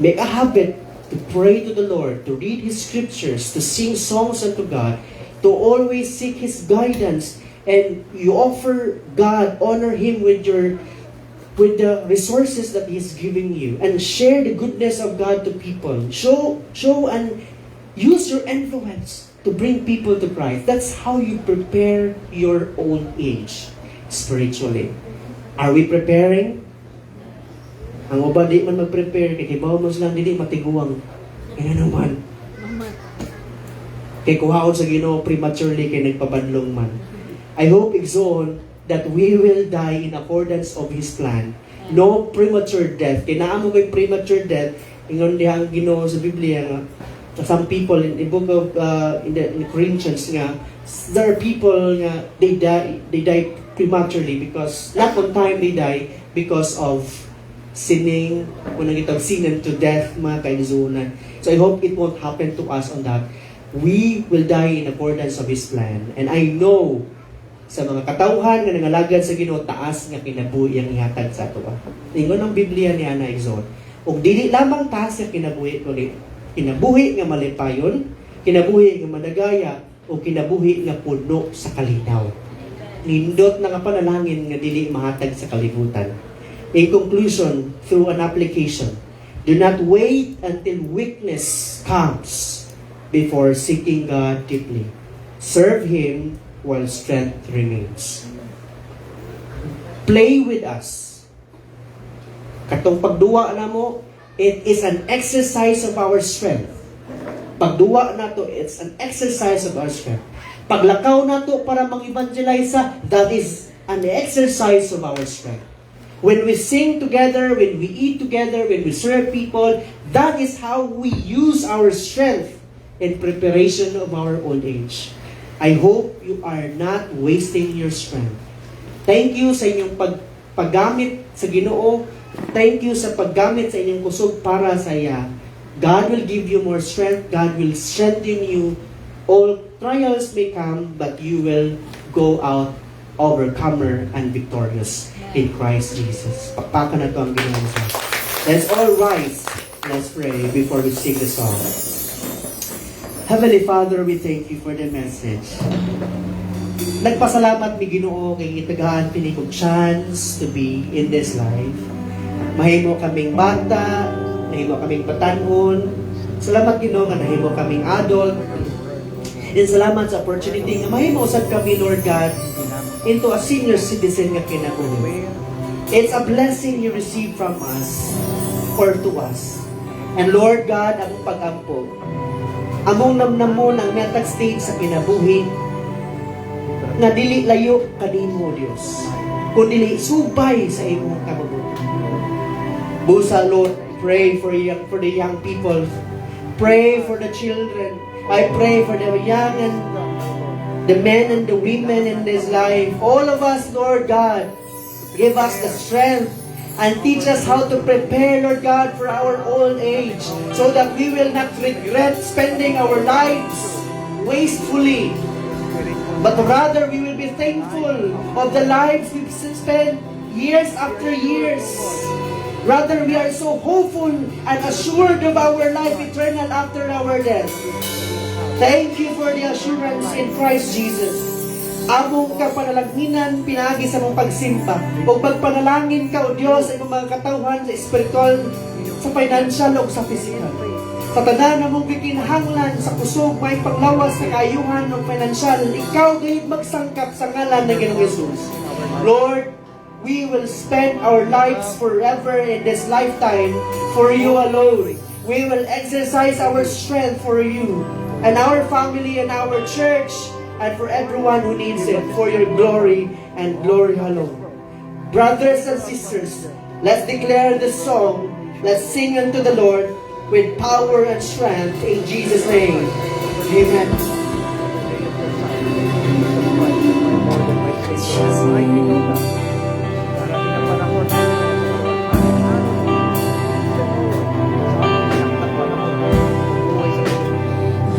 S3: Make a habit to pray to the Lord, to read His scriptures, to sing songs unto God, to always seek His guidance, and you offer God, honor Him with the resources that He is giving you, and share the goodness of God to people. Show and use your influence to bring people to Christ. That's how you prepare your old age spiritually. Are we preparing? Ang uba di man mag-prepare, kay kibaw mo silang dili matiguang. Yan naman. Kay kuhaon sa Ginoo prematurely kay nagpabanlong man. I hope igsoon that we will die in accordance of His plan. No premature death. Kinaamo ko'y premature death, ingon diha ang Ginoo sa Biblia nga, some people in the book of in the Corinthians nga, there are people nga they die prematurely because not on time they die because of sinning, kung nagitag sinan to death, mga kaigsunan. So I hope it won't happen to us on that. We will die in accordance of His plan. And I know sa mga katawhan nga nangalagad sa Ginoo, taas nga kinabuhi ang ihatag sa ato. Ingon ang Biblia ni Ana Exhort. Ug dili lamang taas nga kinabuhi kundi kinabuhi nga malipayon, kinabuhi nga madagaya, o kinabuhi nga puno sa kalinaw. Nindot na nga panalangin nga dili mahatag sa kalibutan. In conclusion, through an application, do not wait until weakness comes before seeking God deeply. Serve Him while strength remains. Play with us. Katong pagduwa na mo, it is an exercise of our strength. Pagduwa na to, it's an exercise of our strength. Paglakaw na to para mag-evangelize, that is an exercise of our strength. When we sing together, when we eat together, when we serve people, that is how we use our strength in preparation of our old age. I hope you are not wasting your strength. Thank you sa inyong paggamit sa Ginoo. Thank you sa paggamit sa inyong kusog para sa iya. God will give you more strength. God will strengthen you. All trials may come, but you will go out overcomer and victorious in Christ Jesus. Pakpakan na ito ang Ginoo sa. Let's all rise. Let's pray before we sing the song. Heavenly Father, we thank you for the message. Nagpasalamat mi Ginoo kay itagahan pini kong chance to be in this life. Mahimo kaming bata, mahimo kaming batanon. Salamat Ginoo nga nahimo kaming adult. And salamat sa opportunity nga mahimo usab kami, Lord God, into a senior citizen nga kinabuhi. It's a blessing you receive from us or to us. And Lord God, ang pag-ampo, among namnamon ang metag stage sa kinabuhi nga dili layo kanimo Dios, kundi subay sa imong kabubuti. Busa Lord, pray for the young people. Pray for the children. I pray for the young and the men and the women in this life. All of us, Lord God, give us the strength and teach us how to prepare, Lord God, for our old age, so that we will not regret spending our lives wastefully, but rather we will be thankful of the lives we've spent years after years. Rather, we are so hopeful and assured of our life eternal after our death. Thank you for the assurance in Christ Jesus. Among ka panalagminan, pinagi sa mong pagsimba. O pagpanalangin ka, O Diyos, sa imong mga katawhan, sa spiritual, sa financial, o sa physical. Sa tanan na mong gikinahanglan, sa kusog, may panglawas, sa kaayuhan, o financial, ikaw gayud magsangkap sa ngalan ng Ginoong Jesus. Lord, we will spend our lives forever in this lifetime for you alone. We will exercise our strength for you and our family and our church, and for everyone who needs it, for your glory and glory alone. Brothers and sisters, let's declare this song. Let's sing unto the Lord with power and strength in Jesus' name. Amen.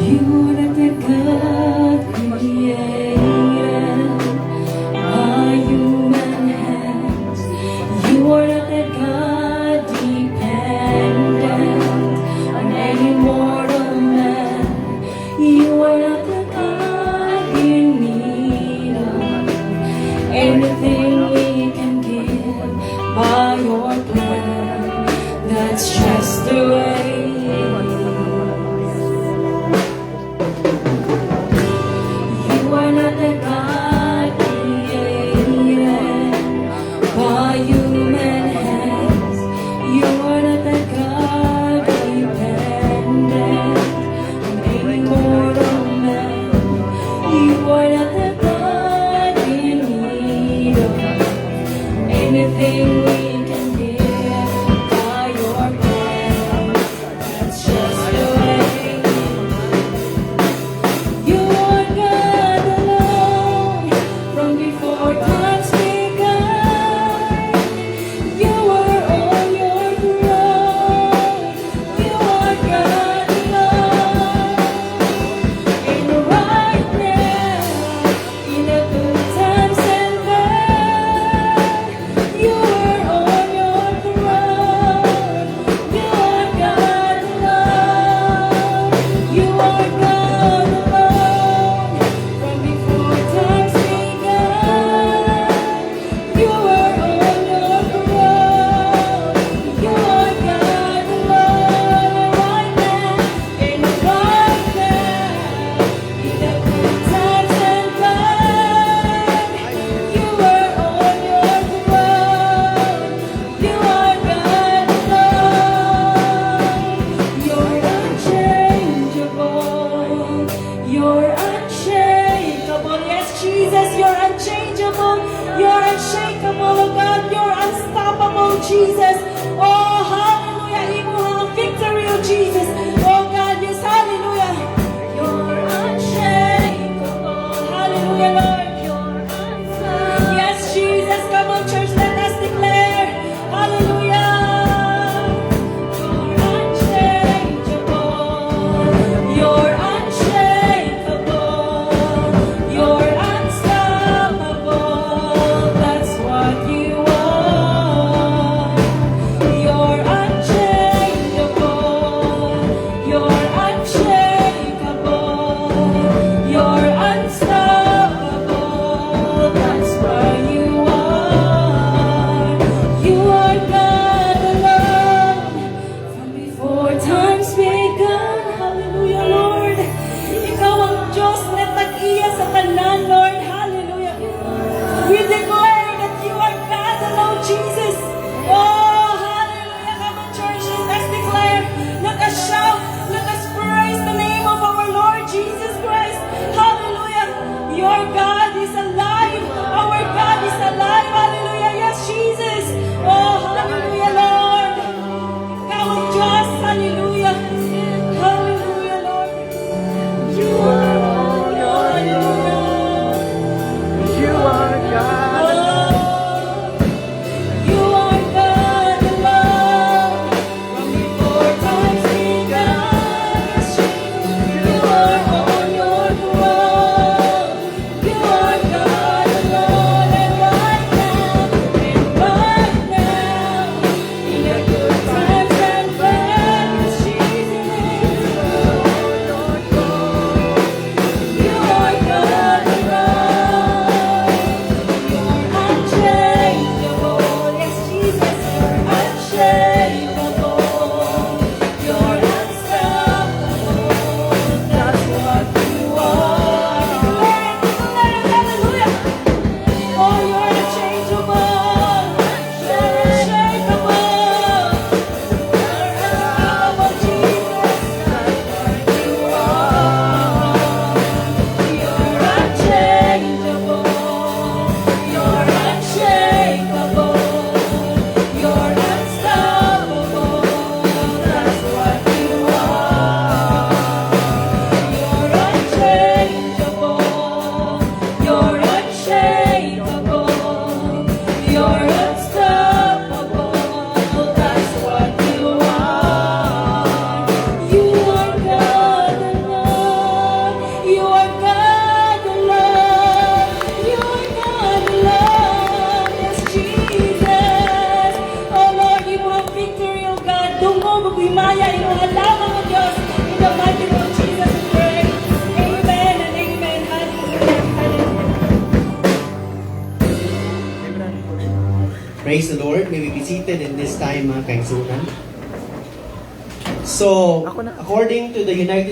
S1: You are the God created by human hands. You are not the God dependent on any mortal man. You are everything we can give by your grace. That's just the way you are God alone from before time's begun. You were on your throne. You are God alone. In the right now, in the good times and bad, you were on your throne. You are God alone. You are God alone from before times begun. You were on your throne. You are God alone right now, in the right now, in the good times and bad. You were on your throne. You are God alone. You're unchangeable. You're unshakable. Yes, Jesus, you're unchangeable. You're unshakable, oh God. You're unstoppable, Jesus. Oh, hallelujah. Imo ang victory, oh Jesus. Oh God, yes, hallelujah. You're unshakable. Hallelujah, Lord. You're unstoppable. Yes, Jesus. Come on, church. Let us declare. Hallelujah. You're unchangeable. You're unshakable. You're unstoppable. That's what you are. You're unchangeable. You're unshakable. You're unstoppable. That's what you are. You are God alone from before times begun. Hallelujah, Lord. Ikaw ang Diyos na tag-iya sa tanan, Lord. Hallelujah. We declare that you are God alone, Jesus. Oh, hallelujah. Come on, church. Let us declare. Let us shout. Let us praise the name of our Lord Jesus Christ. Hallelujah. Your God is alive. Our God is alive. Hallelujah. Yes, Jesus. Oh, hallelujah, Lord. Ikaw ang Diyos. Hallelujah. Hallelujah, Lord. You are all. Hallelujah.
S5: You are God.
S1: You are God alone from before times begun. You are on your throne. You are God alone, and right now, in the good times and bad, Jesus. You are God alone. You're unchangeable. Yes, Jesus, you're unchangeable. You're unstoppable. That's what you are. Declare it, hallelujah. Oh, you're unchangeable. You're unshakable. You're unstoppable, Jesus. That's what you are. You're unchangeable. You're unshakable. You're unstoppable. That's what you are. You're unchangeable. You're unshakable. You're unstoppable. That's what you are. You are God alone. You are God alone. You are God alone. Yes, Jesus. Oh Lord, you have victory, oh God. Dungo magwimaya iyong halaman, oh Diyos. In the mighty name of Jesus, we pray. Amen and amen. Hallelujah. Hallelujah.
S3: Praise the Lord. May we be seated in this time, mga kaigsunan. So, according to the United